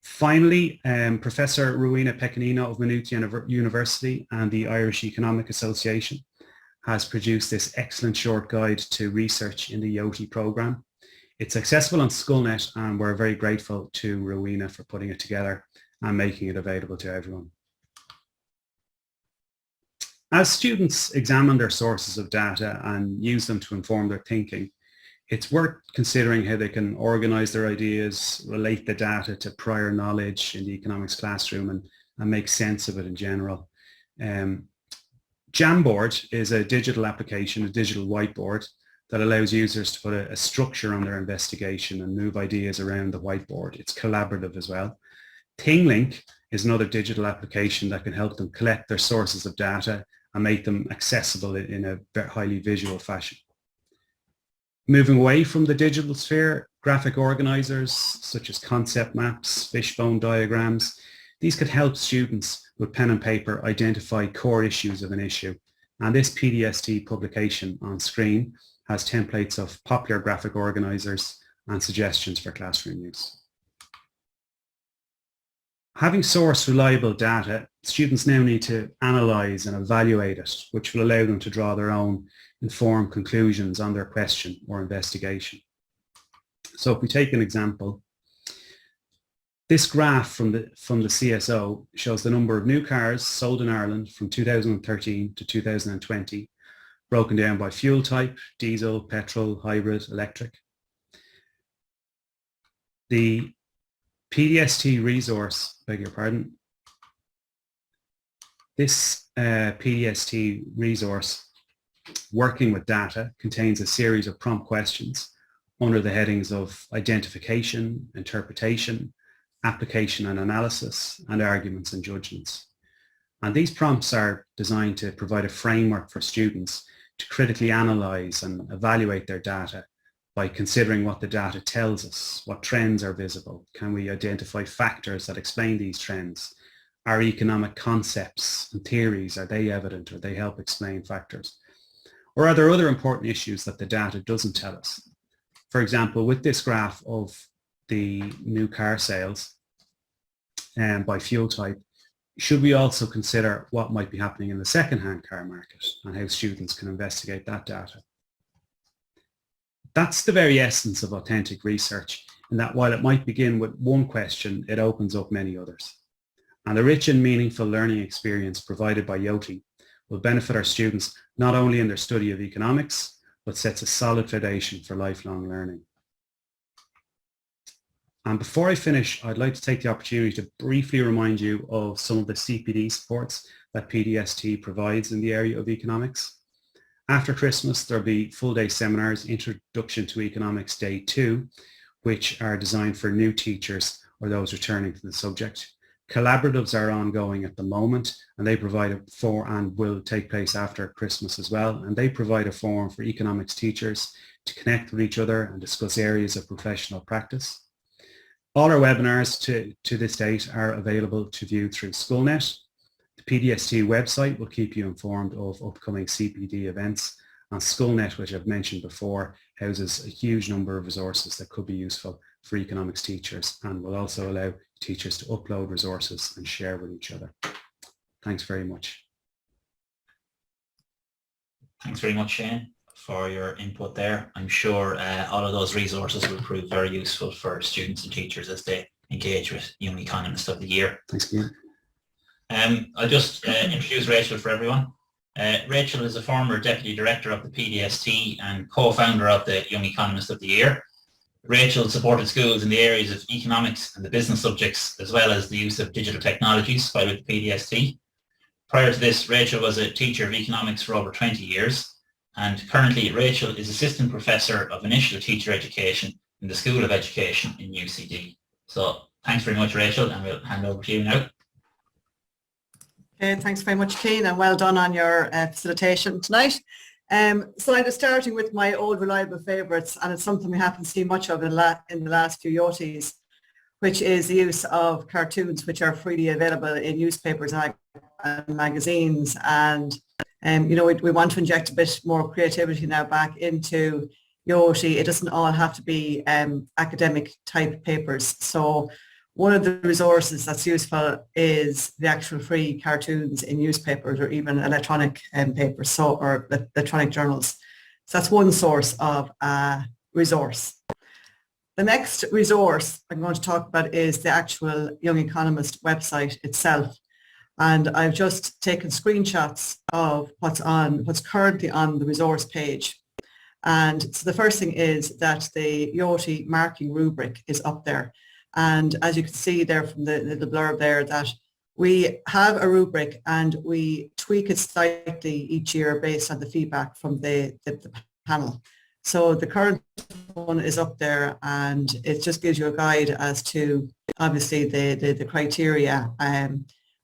Finally, Professor Rowena Pecanino of Maynooth University and the Irish Economic Association has produced this excellent short guide to research in the YEOTY programme. It's accessible on SchoolNet, and we're very grateful to Rowena for putting it together and making it available to everyone. As students examine their sources of data and use them to inform their thinking, it's worth considering how they can organise their ideas, relate the data to prior knowledge in the economics classroom, and make sense of it in general. Jamboard is a digital application, a digital whiteboard that allows users to put a structure on their investigation and move ideas around the whiteboard. It's collaborative as well. ThingLink is another digital application that can help them collect their sources of data and make them accessible in a highly visual fashion. Moving away from the digital sphere, graphic organisers such as concept maps, fishbone diagrams, these could help students with pen and paper identify core issues of an issue. And this PDST publication on screen has templates of popular graphic organisers and suggestions for classroom use. Having sourced reliable data, students now need to analyse and evaluate it, which will allow them to draw their own informed conclusions on their question or investigation. So if we take an example, this graph from the CSO shows the number of new cars sold in Ireland from 2013 to 2020, broken down by fuel type, diesel, petrol, hybrid, electric. The PDST resource, beg your pardon, This PDST resource, Working with Data, contains a series of prompt questions under the headings of identification, interpretation, application and analysis, and arguments and judgments. And these prompts are designed to provide a framework for students to critically analyze and evaluate their data by considering what the data tells us, what trends are visible, can we identify factors that explain these trends, are economic concepts and theories, are they evident or they help explain factors, or are there other important issues that the data doesn't tell us? For example, with this graph of the new car sales by fuel type, should we also consider what might be happening in the second-hand car market and how students can investigate that data? That's the very essence of authentic research, in that while it might begin with one question, it opens up many others. And the rich and meaningful learning experience provided by YEOTY will benefit our students not only in their study of economics, but sets a solid foundation for lifelong learning. And before I finish, I'd like to take the opportunity to briefly remind you of some of the CPD supports that PDST provides in the area of economics. After Christmas, there'll be full-day seminars, Introduction to Economics Day 2, which are designed for new teachers or those returning to the subject. Collaboratives are ongoing at the moment, and they provide and will take place after Christmas as well, and they provide a forum for economics teachers to connect with each other and discuss areas of professional practice. All our webinars to this date are available to view through Schoolnet. The PDST website will keep you informed of upcoming CPD events, and Schoolnet, which I've mentioned before, houses a huge number of resources that could be useful for economics teachers and will also allow teachers to upload resources and share with each other. Thanks very much. Thanks very much, Shane, for your input there. I'm sure all of those resources will prove very useful for students and teachers as they engage with Young Economist of the Year. Thanks, Ian. I'll just introduce Rachel for everyone. Rachel is a former Deputy Director of the PDST and co-founder of the Young Economist of the Year. Rachel supported schools in the areas of economics and the business subjects, as well as the use of digital technologies by the PDST. Prior to this, Rachel was a teacher of economics for over 20 years, and currently Rachel is Assistant Professor of Initial Teacher Education in the School of Education in UCD. So thanks very much, Rachel, and we'll hand over to you now. Okay, thanks very much, Keane, and well done on your facilitation tonight. So I was starting with my old reliable favourites, and it's something we haven't seen much of in the last few YEOTYs, which is the use of cartoons, which are freely available in newspapers and magazines. And you know, we want to inject a bit more creativity now back into YEOTY. It doesn't all have to be academic type papers. So one of the resources that's useful is the actual free cartoons in newspapers or even electronic papers, or electronic journals. So that's one source of resource. The next resource I'm going to talk about is the actual Young Economist website itself. And I've just taken screenshots of what's currently on the resource page. And so the first thing is that the YEOTY Marking Rubric is up there. And as you can see there from the blurb there, that we have a rubric and we tweak it slightly each year based on the feedback from the panel. So the current one is up there, and it just gives you a guide as to obviously the criteria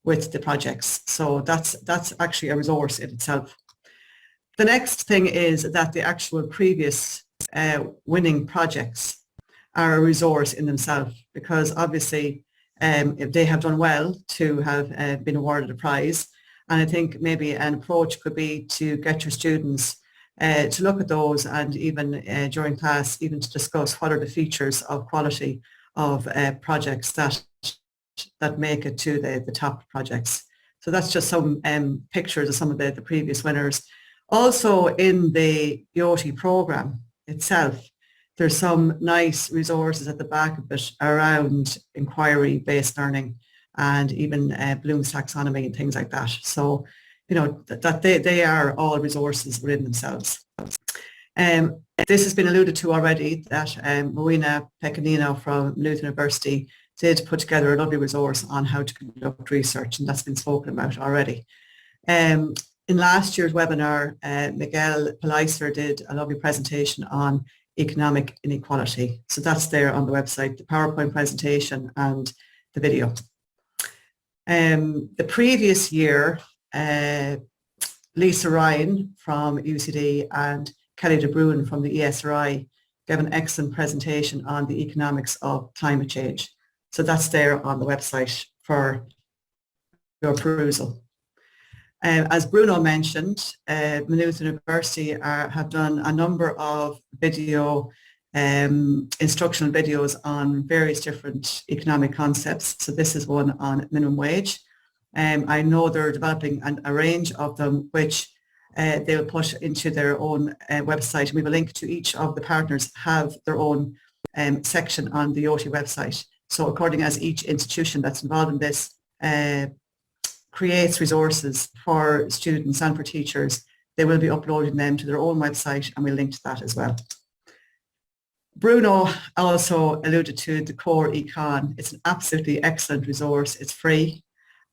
with the projects. So that's actually a resource in itself. The next thing is that the actual previous winning projects are a resource in themselves, because obviously if they have done well to have been awarded a prize. And I think maybe an approach could be to get your students to look at those, and even during class, even to discuss what are the features of quality of projects that make it to the top projects. So that's just some pictures of some of the previous winners. Also in the YEOTY program itself, there's some nice resources at the back of it around inquiry-based learning and even Bloom's taxonomy and things like that. So, you know, that they are all resources within themselves. This has been alluded to already, that Marina Pecanino from Maynooth University did put together a lovely resource on how to conduct research, and that's been spoken about already. In last year's webinar, Miguel Palicer did a lovely presentation on economic inequality. So that's there on the website, the PowerPoint presentation and the video. The previous year, Lisa Ryan from UCD and Kelly De Bruin from the ESRI gave an excellent presentation on the economics of climate change. So that's there on the website for your perusal. As Bruno mentioned, Maynooth University have done a number of video instructional videos on various different economic concepts. So this is one on minimum wage. I know they're developing a range of them which they'll put into their own website. We have a link to each of the partners have their own section on the YEOTY website. So according as each institution that's involved in this creates resources for students and for teachers, they will be uploading them to their own website, and we'll link to that as well. Bruno also alluded to the Core Econ. It's an absolutely excellent resource. It's free,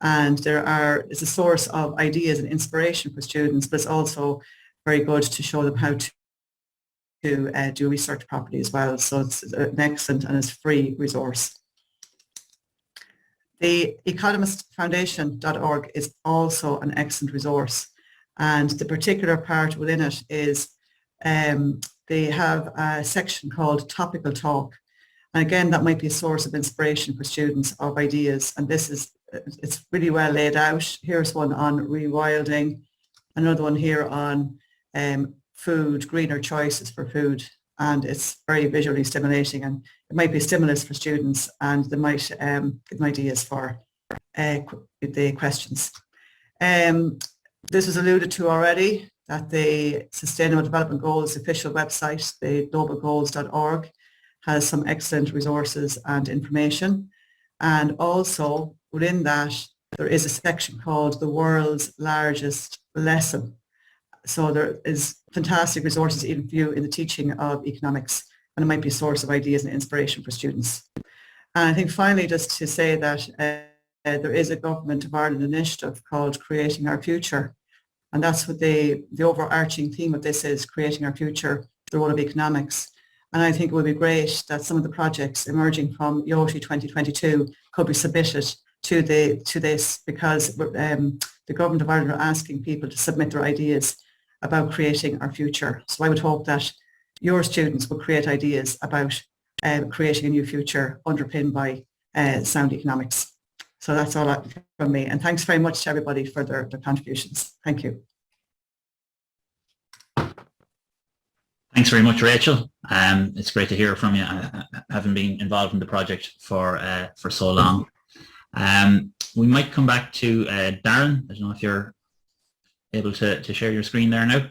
and it's a source of ideas and inspiration for students, but it's also very good to show them how to do research properly as well. So it's an excellent and it's a free resource. The economistfoundation.org is also an excellent resource, and the particular part within it is they have a section called Topical Talk, and again that might be a source of inspiration for students of ideas, and it's really well laid out. Here's one on rewilding, another one here on food, greener choices for food, and it's very visually stimulating, and it might be a stimulus for students, and they might give them ideas for the questions. This was alluded to already, that the Sustainable Development Goals official website, the globalgoals.org, has some excellent resources and information. And also within that, there is a section called The World's Largest Lesson. So there is fantastic resources even for you in the teaching of economics, and it might be a source of ideas and inspiration for students. And I think finally, just to say that there is a Government of Ireland initiative called Creating Our Future. And that's what the overarching theme of this is, creating our future, the role of economics. And I think it would be great that some of the projects emerging from YEOTY 2022 could be submitted to this, because the Government of Ireland are asking people to submit their ideas about creating our future. So I would hope that your students will create ideas about creating a new future underpinned by sound economics. So that's all from me. And thanks very much to everybody for their contributions. Thank you. Thanks very much, Rachel. It's great to hear from you, having been involved in the project for so long. We might come back to Darren. I don't know if you're able to share your screen there now.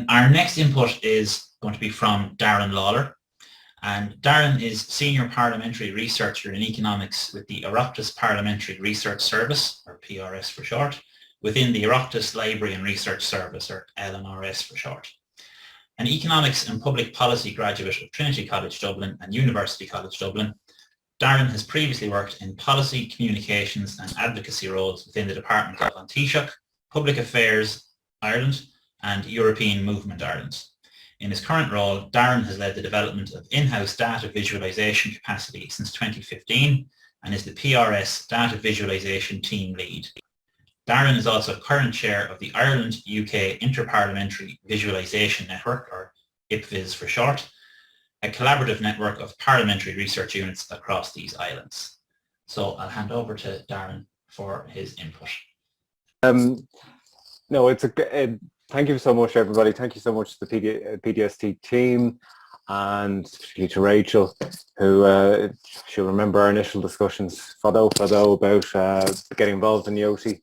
Our next input is going to be from Darren Lawler. And Darren is Senior Parliamentary Researcher in Economics with the Oireachtas Parliamentary Research Service, or PRS for short, within the Oireachtas Library and Research Service, or LNRS for short. An Economics and Public Policy graduate of Trinity College Dublin and University College Dublin, Darren has previously worked in policy, communications and advocacy roles within the Department of Taoiseach, Public Affairs Ireland and European Movement Ireland. In his current role, Darren has led the development of in-house data visualization capacity since 2015 and is the PRS Data Visualization Team Lead. Darren is also current chair of the Ireland-UK Interparliamentary Visualization Network, or IPVIS for short, a collaborative network of parliamentary research units across these islands. So I'll hand over to Darren for his input. No, thank you so much, everybody. Thank you so much to the PDST team, and particularly to Rachel, who she'll remember our initial discussions about getting involved in YEOTY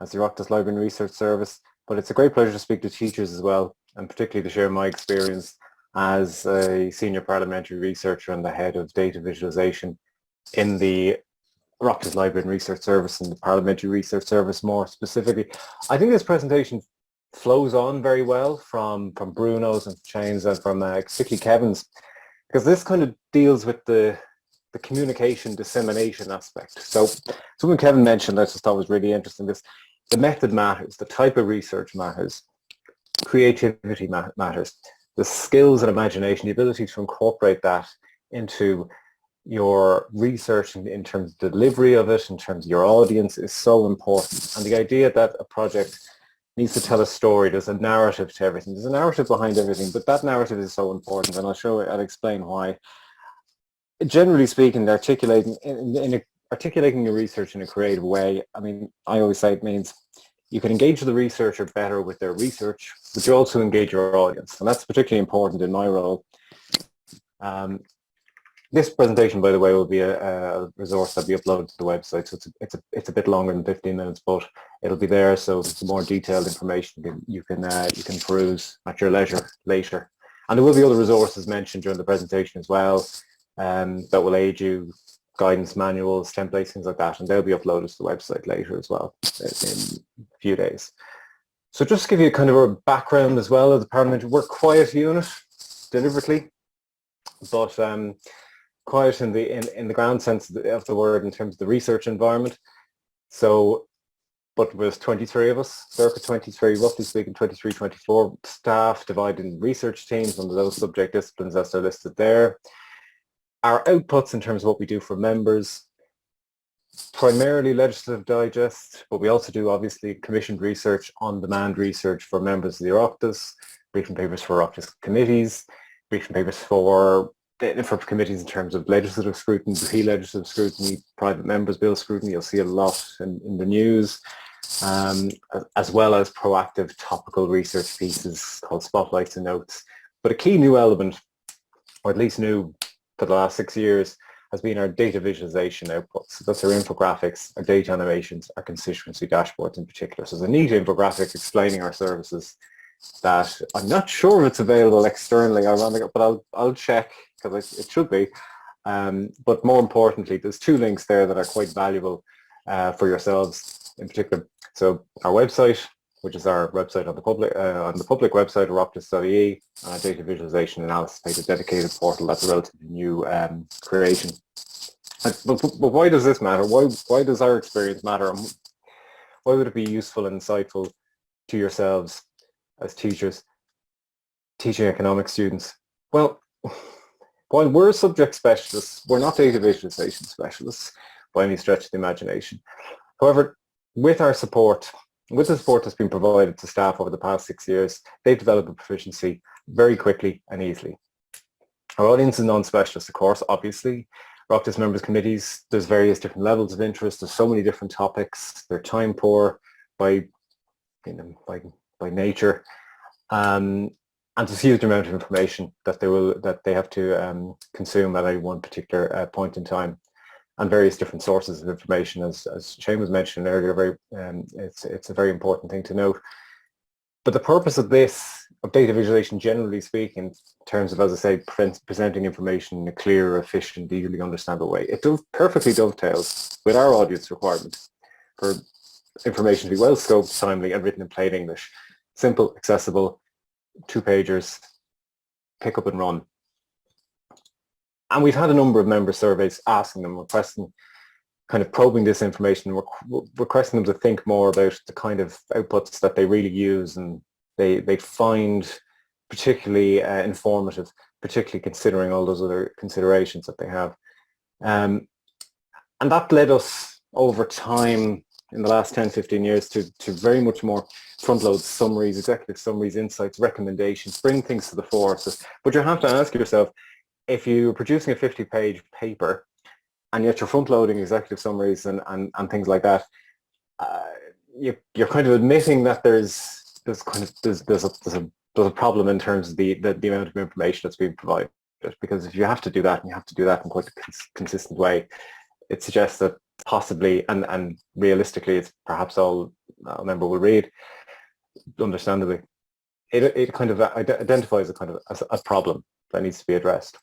as the Oireachtas Library and Research Service. But it's a great pleasure to speak to teachers as well, and particularly to share my experience as a senior parliamentary researcher and the head of data visualization in the Oireachtas Library and Research Service and the Parliamentary Research Service more specifically. I think this presentation flows on very well from Bruno's and Shane's and from particularly Kevin's, because this kind of deals with the the communication dissemination aspect. So something Kevin mentioned I just thought was really interesting, the method matters, the type of research matters, creativity matters, the skills and imagination, the ability to incorporate that into your research in terms of delivery of it, in terms of your audience is so important. And the idea that a project needs to tell a story, there's a narrative to everything, there's a narrative behind everything, but that narrative is so important, and I'll explain why. Generally speaking, articulating your research in a creative way, I mean, I always say it means you can engage the researcher better with their research, but you also engage your audience, and that's particularly important in my role. This presentation, by the way, will be a resource that will be uploaded to the website, so it's a bit longer than 15 minutes, but it'll be there, so it's more detailed information you can peruse at your leisure later. And there will be other resources mentioned during the presentation as well that will aid you, guidance manuals, templates, things like that, and they'll be uploaded to the website later as well in a few days. So just to give you kind of a background as well of the Parliamentary, we're a quiet unit, deliberately, but quiet in the ground sense of the word in terms of the research environment. So, but there's 23 of us, circa 23, roughly speaking, 23, 24 staff divided in research teams under those subject disciplines as they're listed there. Our outputs in terms of what we do for members, primarily legislative digest, but we also do obviously commissioned research, on-demand research for members of the Oireachtas, briefing papers for Oireachtas committees, briefing papers for committees in terms of legislative scrutiny, pre-legislative scrutiny, private members' bill scrutiny. You'll see a lot in the news, as well as proactive topical research pieces called spotlights and notes. But a key new element, or at least new for the last 6 years, has been our data visualization outputs. So that's our infographics, our data animations, our constituency dashboards in particular. So there's a neat infographic explaining our services that I'm not sure if it's available externally, but I'll check, because it should be. But more importantly, there's 2 links there that are quite valuable for yourselves in particular. So our website, which is our website on the public website, oireachtas.ie, and our data visualization analysis page, a dedicated portal. That's a relatively new creation. But why does this matter? Why does our experience matter? And why would it be useful and insightful to yourselves as teachers, teaching economic students? Well, while we're subject specialists, we're not data visualization specialists by any stretch of the imagination. However, with our support, with the support that's been provided to staff over the past 6 years, they've developed a proficiency very quickly and easily. Our audience is non-specialist, of course, obviously. Oireachtas members committees, there's various different levels of interest, there's so many different topics, they're time poor by nature, and there's a huge amount of information that they have to consume at any one particular point in time, and various different sources of information, as Shane was mentioning earlier. It's a very important thing to note. But the purpose of data visualization, generally speaking, in terms of, as I say, presenting information in a clear, efficient, easily understandable way, it perfectly dovetails with our audience requirement for information to be well scoped, timely, and written in plain English. Simple, accessible, 2-pagers, pick up and run. And we've had a number of member surveys asking them, requesting, kind of probing this information, requesting them to think more about the kind of outputs that they really use and they find particularly informative, particularly considering all those other considerations that they have. And that led us over time in the last 10, 15 years to very much more front-load summaries, executive summaries, insights, recommendations, bring things to the fore. But you have to ask yourself, if you're producing a 50-page paper and yet you're front-loading executive summaries and things like that, you're kind of admitting that there's a problem in terms of the amount of information that's being provided. Because if you have to do that, and you have to do that in quite a consistent way, it suggests that possibly and realistically, it's perhaps all a member will read, understandably. It kind of identifies a problem that needs to be addressed.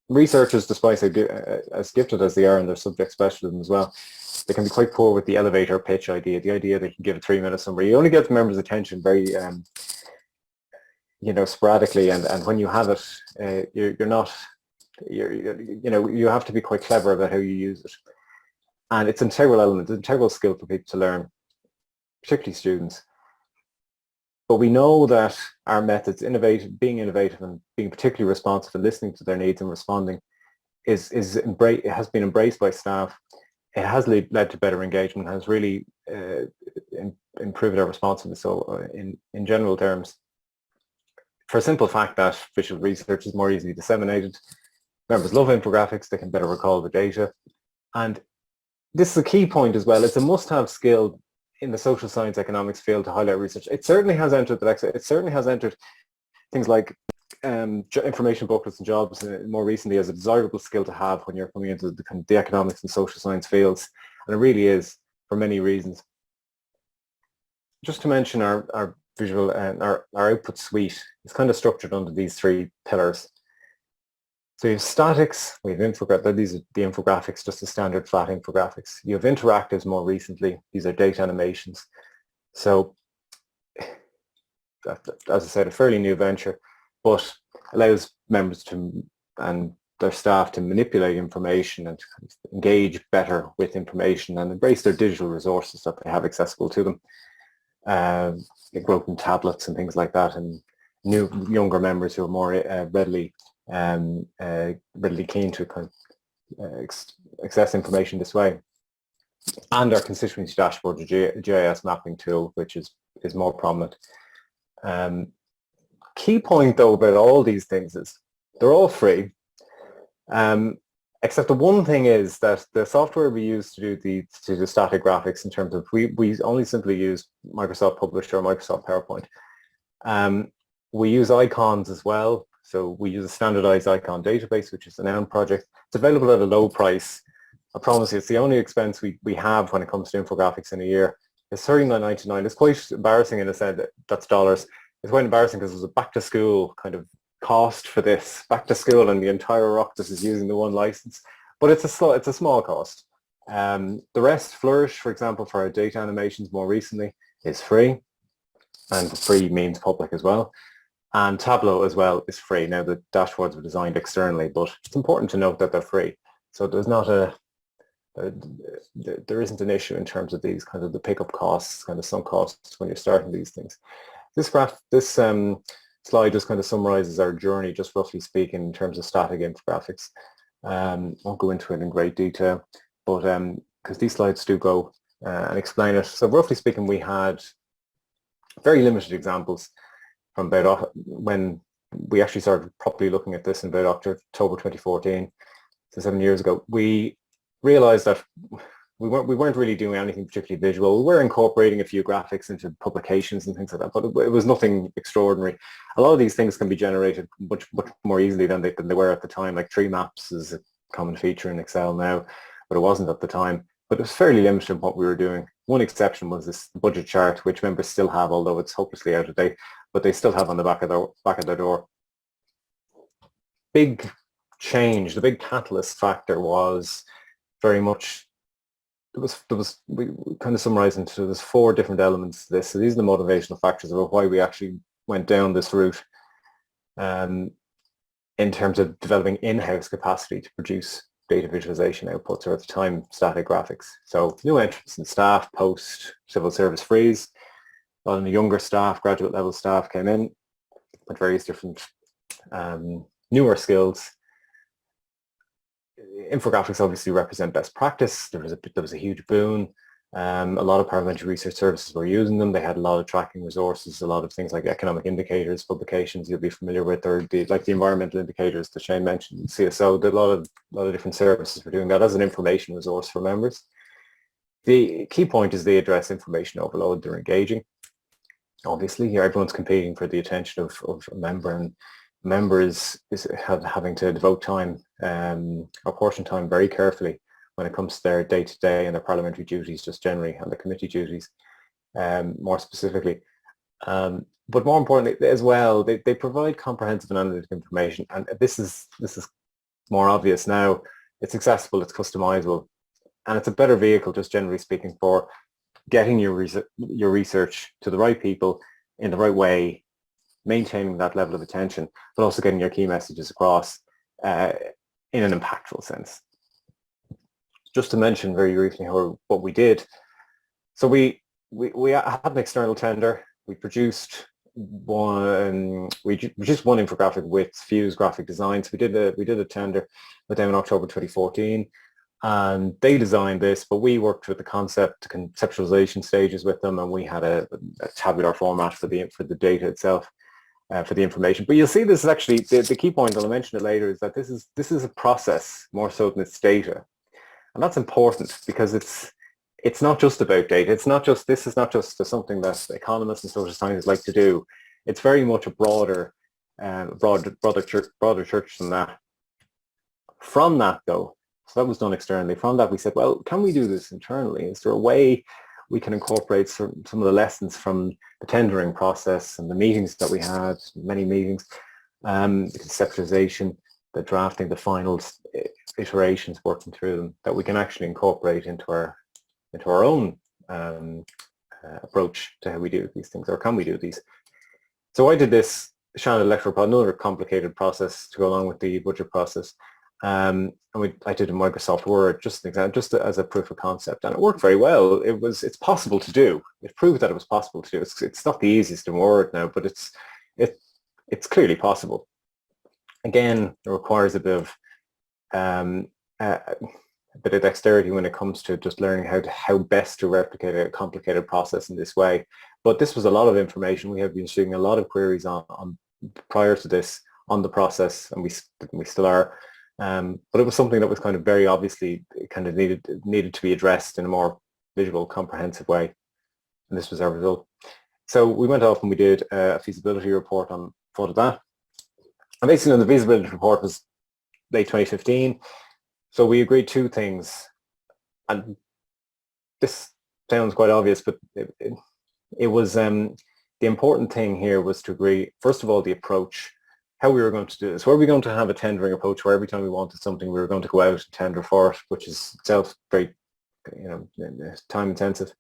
Researchers, despite as gifted as they are in their subject specialism as well, they can be quite poor with the elevator pitch idea, the idea they can give a 3-minute summary. You only get the members' attention very, sporadically, and when you have it, you're not you have to be quite clever about how you use it. And it's an integral element, an integral skill for people to learn, particularly students. But we know that our methods, being innovative and being particularly responsive and listening to their needs and responding it has been embraced by staff. It has led to better engagement, has really improved our responsiveness. So in general terms, for a simple fact that visual research is more easily disseminated, members love infographics, they can better recall the data. And this is a key point as well. It's a must-have skill in the social science economics field to highlight research. It certainly has entered things like information booklets and jobs more recently as a desirable skill to have when you're coming into the economics and social science fields. And it really is for many reasons. Just to mention our visual and our output suite is kind of structured under these three pillars. So you have statics, we have infographics, these are the infographics, just the standard flat infographics. You have interactives more recently, these are data animations. So, as I said, a fairly new venture, but allows members and their staff to manipulate information and engage better with information and embrace their digital resources that they have accessible to them. Like broken tablets and things like that, and younger members who are more readily keen to kind of access information this way. And our constituency dashboard, the GIS mapping tool, which is more prominent. Key point though about all these things is they're all free, except the one thing is that the software we use to do the static graphics, in terms of we only simply use Microsoft Publisher or Microsoft PowerPoint. We use icons as well. So we use a standardized icon database, which is a noun project. It's available at a low price. I promise you, it's the only expense we have when it comes to infographics in a year. It's $39.99. It's quite embarrassing in a sense that that's dollars. It's quite embarrassing because there's a back to school kind of cost for this. Back to school and the entire Oireachtas is using the one license. But it's a small cost. The rest, Flourish, for example, for our data animations more recently, is free. And free means public as well. And Tableau as well is free. Now the dashboards were designed externally, but it's important to note that they're free. So there's not there isn't an issue in terms of these kind of the pickup costs, kind of sunk costs when you're starting these things. This slide just kind of summarizes our journey, just roughly speaking, in terms of static infographics. Won't go into it in great detail, but because these slides do go and explain it. So roughly speaking, we had very limited examples from about when we actually started properly looking at this in about October 2014, so 7 years ago. We realized that we weren't really doing anything particularly visual. We were incorporating a few graphics into publications and things like that, but it was nothing extraordinary. A lot of these things can be generated much more easily than they were at the time. Like tree maps is a common feature in Excel now, but it wasn't at the time. But it was fairly limited in what we were doing. One exception was this budget chart, which members still have, although it's hopelessly out of date, but they still have on the back of their door. Big change, the big catalyst factor was very much, we kind of summarized into, there's 4 different elements to this. So these are the motivational factors about why we actually went down this route in terms of developing in-house capacity to produce data visualization outputs, or at the time, static graphics. So new entrants in staff, post, civil service freeze. A lot of the younger staff, graduate level staff came in with various different newer skills. Infographics obviously represent best practice. There was a huge boon. A lot of parliamentary research services were using them. They had a lot of tracking resources, a lot of things like economic indicators, publications you'll be familiar with, or like the environmental indicators that Shane mentioned. CSO did a lot of different services for doing that as an information resource for members. The key point is they address information overload. They're engaging. Obviously, here everyone's competing for the attention of a member, and members having to devote time or portion time very carefully when it comes to their day-to-day and their parliamentary duties just generally, and the committee duties more specifically. But more importantly as well, they provide comprehensive and analytical information, and this is more obvious now. It's accessible, it's customizable, and it's a better vehicle, just generally speaking, for getting your research to the right people in the right way, maintaining that level of attention, but also getting your key messages across in an impactful sense. Just to mention very briefly what we did. So we had an external tender. We produced one infographic with Fuse Graphic Designs. We did a tender with them in October 2014, and they designed this, but we worked with the conceptualization stages with them, and we had a tabular format for the data itself, for the information. But you'll see this is actually the key point, and I'll mention it later, is that this is a process more so than it's data, and that's important because it's not just about data. This is not just something that economists and social scientists like to do. It's very much a broader church than that. From that though, so that was done externally. From that we said, well, can we do this internally? Is there a way we can incorporate some of the lessons from the tendering process and the meetings that we had, many meetings, the conceptualization, the drafting, the final iterations, working through them, that we can actually incorporate into our own approach to how we do these things, or can we do these? So I did this Shannon electoral, another complicated process to go along with the budget process. And I did a Microsoft Word, just as a proof of concept, and it worked very well. It's possible to do. It proved that it was possible to do. It's not the easiest in Word now, but it's clearly possible. Again, it requires a bit of dexterity when it comes to just learning how best to replicate a complicated process in this way. But this was a lot of information. We have been seeing a lot of queries on prior to this on the process, and we still are. But it was something that was kind of very obviously kind of needed to be addressed in a more visual, comprehensive way. And this was our result. So we went off and we did a feasibility report on thought of that. And basically the feasibility report was late 2015. So we agreed two things. And this sounds quite obvious, but it was the important thing here was to agree, first of all, the approach, how we were going to do this. Were we going to have a tendering approach where every time we wanted something, we were going to go out and tender for it, which is itself very, time intensive?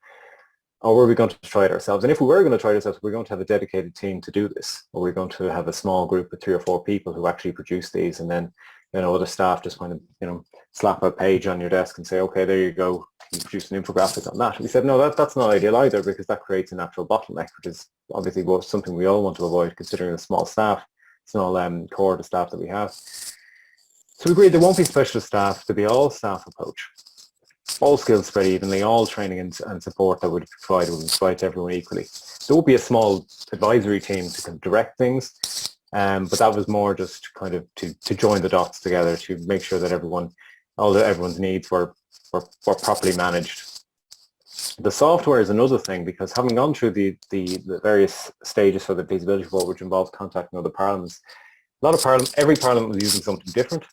Or were we going to try it ourselves? And if we were going to try it ourselves, we're going to have a dedicated team to do this, or we're going to have a small group of 3 or 4 people who actually produce these, and then other staff just kind of slap a page on your desk and say, okay, there you go, you produce an infographic on that. We said, no, that's not ideal either, because that creates a natural bottleneck, which is obviously something we all want to avoid, considering the small core of the staff that we have. So we agreed there won't be specialist staff, there'll be all staff approach. All skills spread evenly, all training and support that would be provided will be provided to everyone equally. There will be a small advisory team to kind of direct things, but that was more just kind of to join the dots together, to make sure that everyone's needs were properly managed. The software is another thing, because having gone through the various stages for the feasibility report, which involves contacting other parliaments, every parliament was using something different.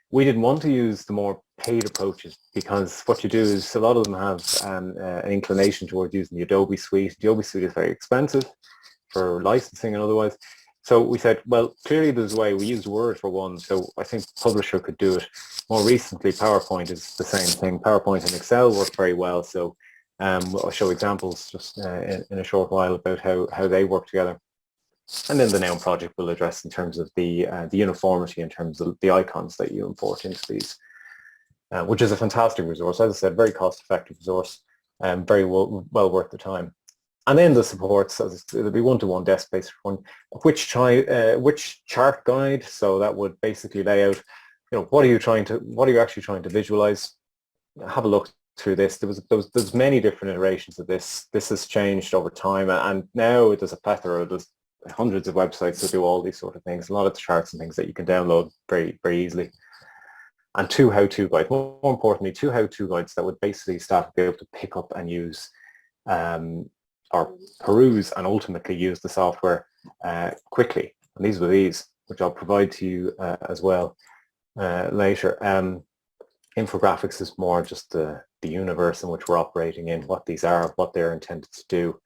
We didn't want to use the more paid approaches, because what you do is a lot of them have an inclination towards using the Adobe suite. The Adobe suite is very expensive for licensing and otherwise. So we said, well, clearly there's a way. We used Word for one, so I think Publisher could do it. More recently, PowerPoint is the same thing. PowerPoint and Excel work very well. So I'll show examples just in a short while about how they work together. And then the Noun project will address in terms of the uniformity in terms of the icons that you import into these, which is a fantastic resource. As I said, very cost-effective resource, very well worth the time. And then the supports, it'll be one-to-one desk-based one, which chart guide. So that would basically lay out, what are you actually trying to visualize? Have a look through this. There's many different iterations of this. This has changed over time, and now there's a plethora. There's hundreds of websites that do all these sort of things. A lot of the charts and things that you can download very, very easily. And 2 how-to guides. More importantly, 2 how-to guides that would basically staff be able to pick up and use, or peruse and ultimately use the software quickly. And these were which I'll provide to you as well later. Infographics is more just the universe in which we're operating in, what these are, what they're intended to do.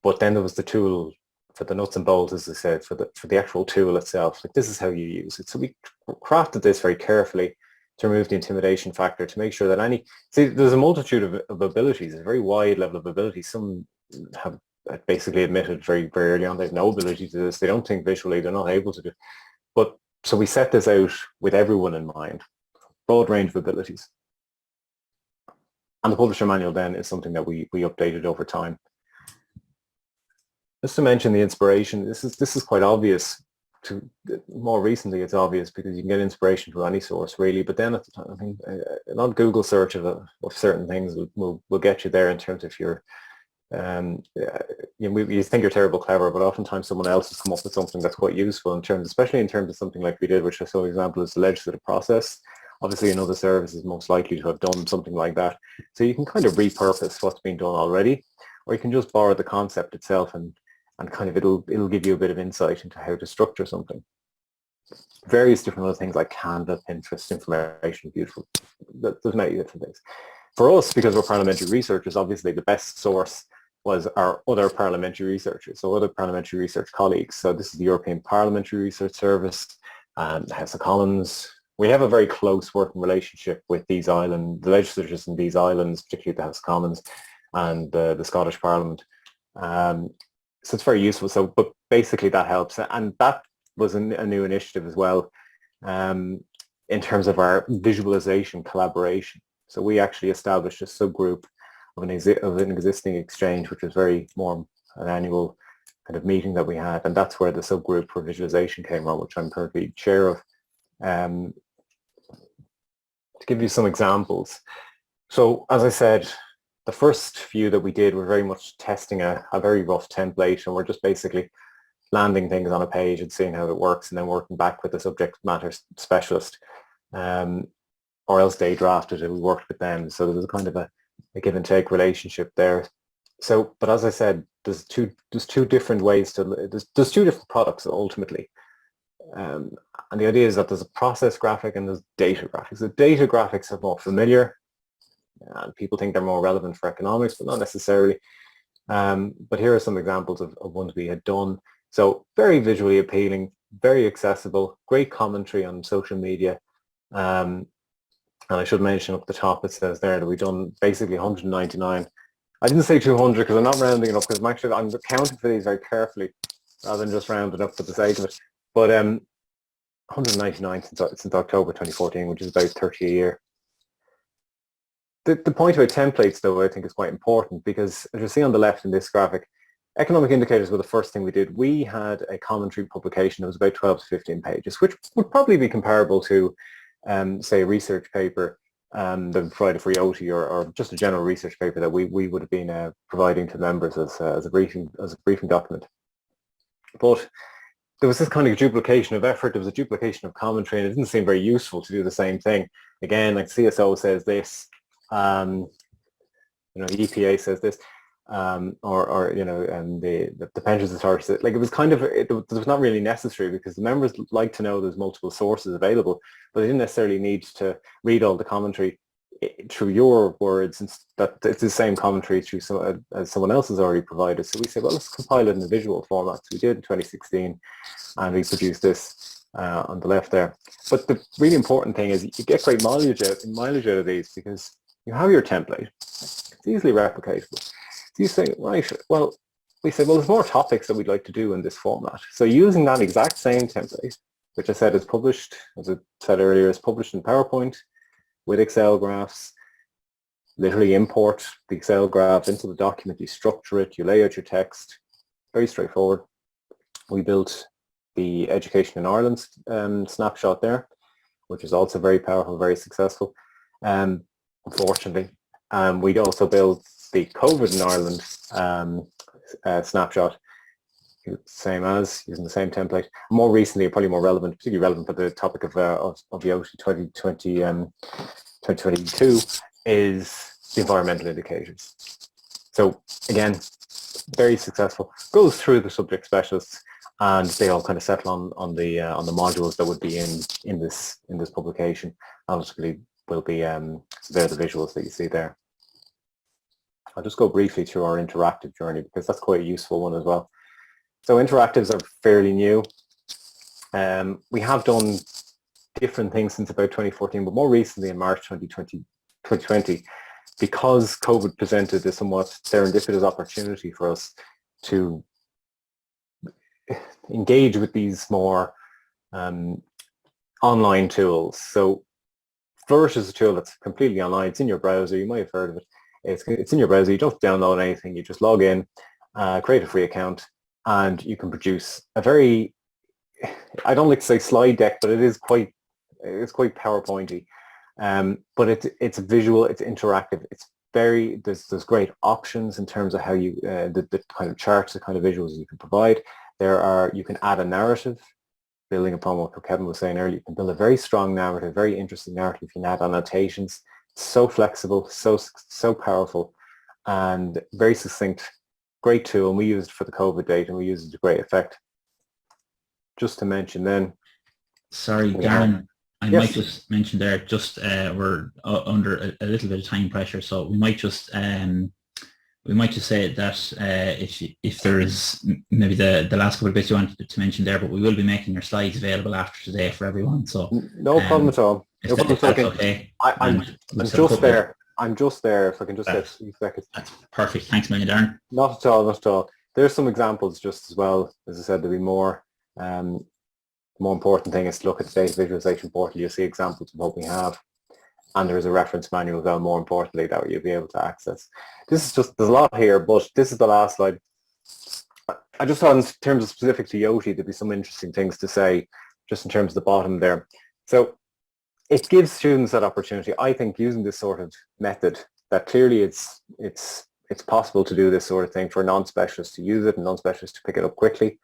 But then there was the tool for the nuts and bolts, as I said, for the actual tool itself. Like, this is how you use it. So we crafted this very carefully to remove the intimidation factor, to make sure that there's a multitude of abilities, a very wide level of abilities. Some have basically admitted very, very early on they have no ability to this. They don't think visually, they're not able to do it. But so we set this out with everyone in mind. broad range of abilities. And the publisher manual then is something that we updated over time. Just to mention the inspiration, this is quite obvious. More recently, it's obvious because you can get inspiration from any source really. But then at the time, I think a lot of Google search of certain things will get you there in terms of your. You think you're terrible clever, but oftentimes someone else has come up with something that's quite useful in terms, especially in terms of something like we did, which I saw an example is the legislative process. Obviously, another service is most likely to have done something like that. So you can kind of repurpose what's been done already, or you can just borrow the concept itself and kind of it'll give you a bit of insight into how to structure something. Various different other things like Canva, Pinterest, information, beautiful. There's many different things. For us, because we're parliamentary researchers, obviously the best source was our other parliamentary researchers, so other parliamentary research colleagues. So this is the European Parliamentary Research Service, the House of Commons. We have a very close working relationship with the legislators in these islands, particularly the House of Commons and the Scottish Parliament. So it's very useful. So, but basically that helps, and that was a new initiative as well in terms of our visualization collaboration. So we actually established a subgroup of an existing exchange, which was very more an annual kind of meeting that we had, and that's where the subgroup for visualization came from, which I'm currently chair of. To give you some examples, so as I said, the first few that we did were very much testing a very rough template, and we're just basically landing things on a page and seeing how it works, and then working back with the subject matter specialist, or else they drafted it, we worked with them. So there was kind of a give and take relationship there. So, but as I said, there's two different ways to, there's two different products ultimately. And the idea is that there's a process graphic and there's data graphics. The data graphics are more familiar, and people think they're more relevant for economics, but not necessarily. But here are some examples of ones we had done. So very visually appealing, very accessible, great commentary on social media. And I should mention up the top, it says there that we've done basically 199. I didn't say 200 because I'm not rounding it up, because I'm accounting for these very carefully rather than just rounding up for the sake of it. But 199 since October 2014, which is about 30 a year. The point about templates, though, I think is quite important, because as you see on the left in this graphic, economic indicators were the first thing we did. We had a commentary publication that was about 12 to 15 pages, which would probably be comparable to, say, a research paper that we provided for YEOTY, or just a general research paper that we would have been providing to members as a briefing document. But there was this kind of duplication of effort. There was a duplication of commentary, and it didn't seem very useful to do the same thing. Again, like CSO says this, EPA says this, the pensions authority said, like, it was kind of, it was not really necessary, because the members like to know there's multiple sources available, but they didn't necessarily need to read all the commentary through your words, and that it's the same commentary through as someone else has already provided. So we said, well, let's compile it in a visual format. So we did in 2016, and we produced this on the left there. But the really important thing is you get great mileage out of these, because you have your template. It's easily replicatable. So you say, right, well, we said, well, there's more topics that we'd like to do in this format. So using that exact same template, which I said is published, as I said earlier, is published in PowerPoint with Excel graphs. Literally import the Excel graph into the document, you structure it, you lay out your text. Very straightforward. We built the Education in Ireland snapshot there, which is also very powerful, very successful. Unfortunately, we'd also built the COVID in Ireland snapshot, same as, using the same template. More recently, probably more relevant, particularly relevant for the topic of YEOTY 2022, is the environmental indicators. So again, very successful. Goes through the subject specialists, and they all kind of settle on the modules that would be in this publication. Ultimately, will be they're the visuals that you see there. I'll just go briefly through our interactive journey, because that's quite a useful one as well. So interactives are fairly new. We have done different things since about 2014, but more recently in March 2020, because COVID presented a somewhat serendipitous opportunity for us to engage with these more online tools. So Flourish is a tool that's completely online. It's in your browser. You might have heard of it. It's in your browser. You don't download anything. You just log in, create a free account, and you can produce a very, I don't like to say slide deck, but it's quite PowerPointy. But it's visual, it's interactive. It's there's great options in terms of how you the kind of charts, the kind of visuals you can provide. You can add a narrative, building upon what Kevin was saying earlier. You can build a very strong narrative, very interesting narrative. You can add annotations. It's so flexible, so powerful, and very succinct. Great tool, and we used it for the COVID data, and we used it to great effect. Just to mention then. Sorry, Darren, I might just mention there, just we're under a little bit of time pressure, so we might just say that if there is maybe the last couple of bits you wanted to mention there, but we will be making your slides available after today for everyone. So no problem at all. No problem. That's okay. I'm just there. I'm just there. If I can just get 3 seconds. That's perfect. Thanks, million, Darren. Not at all. Not at all. There's some examples just as well. As I said, there'll be more. The more important thing is to look at the data visualization portal. You'll see examples of what we have. And there's a reference manual as well, more importantly, that you'll be able to access. This is just, there's a lot here, but this is the last slide. I just thought in terms of specific to YEOTY, there'd be some interesting things to say just in terms of the bottom there. So it gives students that opportunity. I think using this sort of method, that clearly it's possible to do this sort of thing for non-specialists to use it and non-specialists to pick it up quickly.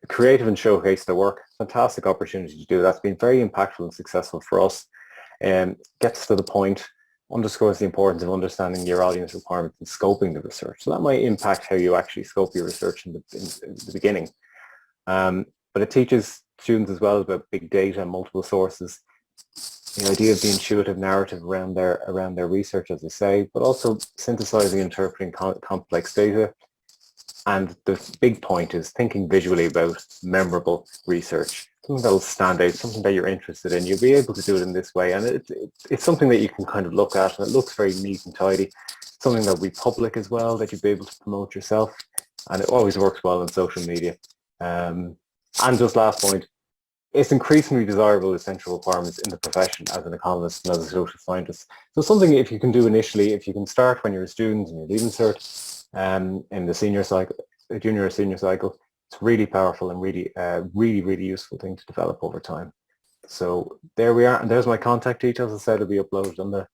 Creative and showcase their work. Fantastic opportunity to do that. It's been very impactful and successful for us. Gets to the point, underscores the importance of understanding your audience requirements and scoping the research. So that might impact how you actually scope your research in the beginning. But it teaches students as well about big data and multiple sources. The idea of the intuitive narrative around their research, as I say, but also synthesizing and interpreting complex data. And the big point is thinking visually about memorable research, something that'll stand out, something that you're interested in. You'll be able to do it in this way, and it's something that you can kind of look at, and it looks very neat and tidy. Something that will be public as well, that you'll be able to promote yourself, and it always works well on social media. And just last point, it's increasingly desirable essential requirements in the profession as an economist and as a social scientist. So something if you can do initially, if you can start when you're a student and you're leaving cert, in the senior cycle, junior or senior cycle, it's really powerful and really useful thing to develop over time. So there we are, and there's my contact details. As I said, it'll be uploaded on the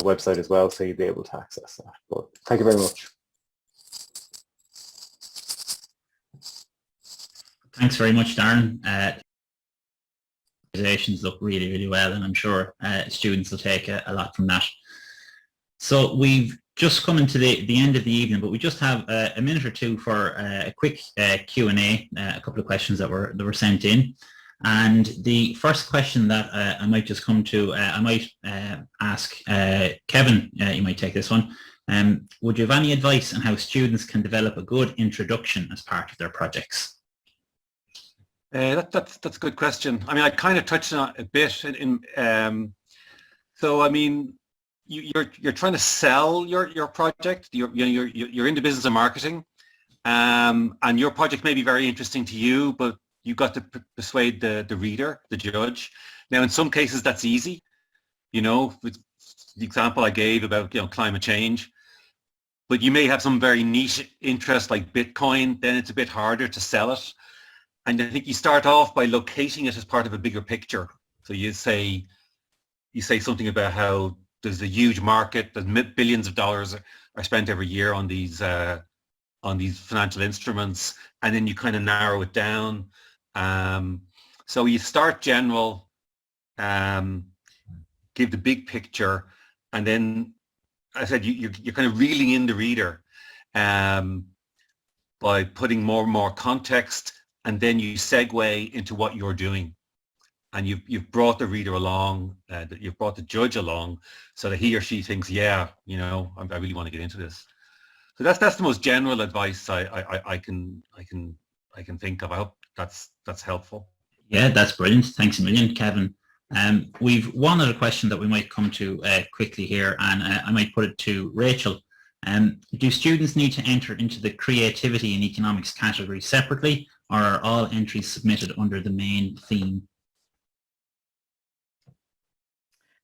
website as well, so you'll be able to access that. But thank you very much. Thanks very much, Darren. Presentations look really well, and I'm sure students will take a lot from that. So we've just coming to the end of the evening, but we just have a minute or two for a quick Q&A, a couple of questions that were sent in. And the first question that I might just come to, I might ask Kevin, you might take this one. Would you have any advice on how students can develop a good introduction as part of their projects? That's a good question. I mean, I kind of touched on it a bit. So I mean, you're trying to sell your project. You're into business and marketing, and your project may be very interesting to you, but you've got to persuade the reader, the judge. Now, in some cases, that's easy. You know, with the example I gave about climate change, but you may have some very niche interest like Bitcoin. Then it's a bit harder to sell it. And I think you start off by locating it as part of a bigger picture. So you say something about how there's a huge market, that billions of dollars are spent every year on these financial instruments, and then you kind of narrow it down. So you start general, give the big picture, and then I said you're kind of reeling in the reader by putting more and more context, and then you segue into what you're doing. And you've brought the reader along, you've brought the judge along, so that he or she thinks, yeah, I really want to get into this. So that's the most general advice I can think of. I hope that's helpful. Yeah, that's brilliant. Thanks a million, Kevin. We've one other question that we might come to quickly here, and I might put it to Rachel. Do students need to enter into the creativity and economics category separately, or are all entries submitted under the main theme?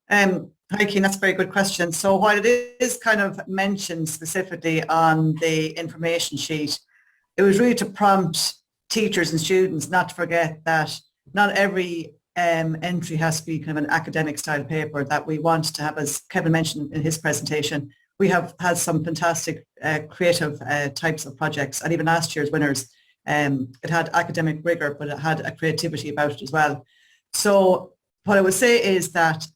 Hi, Keane, that's a very good question. So while it is kind of mentioned specifically on the information sheet, it was really to prompt teachers and students not to forget that not every entry has to be kind of an academic style paper, that we want to have, as Kevin mentioned in his presentation, we have had some fantastic creative types of projects, and even last year's winners, it had academic rigor, but it had a creativity about it as well. So what I would say is that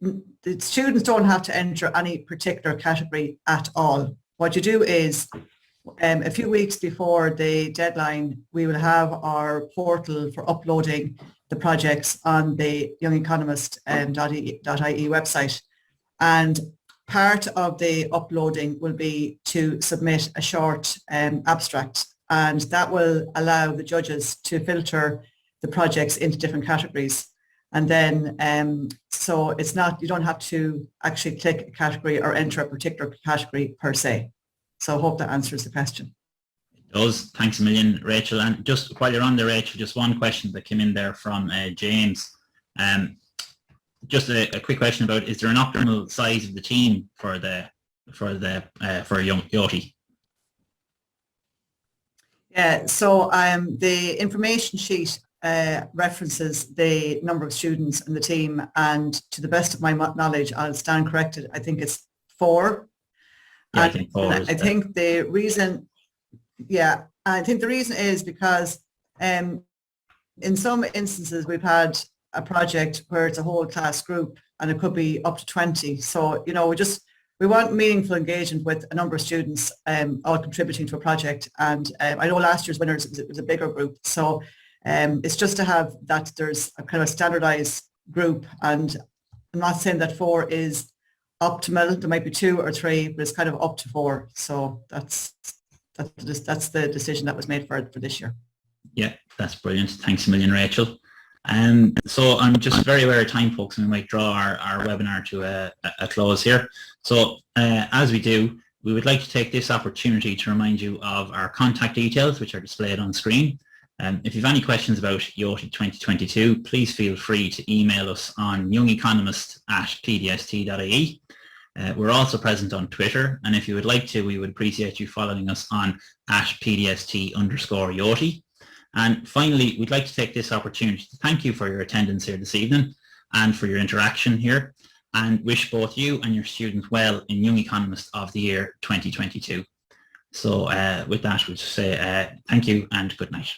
the students don't have to enter any particular category at all. What you do is, a few weeks before the deadline, we will have our portal for uploading the projects on the Young Economist .ie website. And part of the uploading will be to submit a short abstract, and that will allow the judges to filter the projects into different categories. And then, so it's not, you don't have to actually click a category or enter a particular category per se. So I hope that answers the question. It does. Thanks a million, Rachel. And just while you're on there, Rachel, just one question that came in there from James. Just a quick question about, is there an optimal size of the team for YEOTY? Yeah, so the information sheet references the number of students in the team, and to the best of my knowledge, I'll stand corrected, I think it's 4. Yeah, I think 4 is I think the reason, yeah, I think the reason is because in some instances we've had a project where it's a whole class group and it could be up to 20. So, you know, we want meaningful engagement with a number of students all contributing to a project. And I know last year's winners was a bigger group. So it's just to have that there's a kind of standardized group, and I'm not saying that 4 is optimal. There might be 2 or 3, but it's kind of up to 4. So that's the decision that was made for this year. Yeah, that's brilliant. Thanks a million, Rachel. So I'm just very aware of time, folks, and we might draw our webinar to a close here. So as we do, we would like to take this opportunity to remind you of our contact details, which are displayed on screen. If you have any questions about YEOTY 2022, please feel free to email us on youngeconomist@pdst.ie. We're also present on Twitter, and if you would like to, we would appreciate you following us on @PDST_YEOTY. And finally, we'd like to take this opportunity to thank you for your attendance here this evening and for your interaction here, and wish both you and your students well in Young Economist of the Year 2022. So with that, we'll say thank you and good night.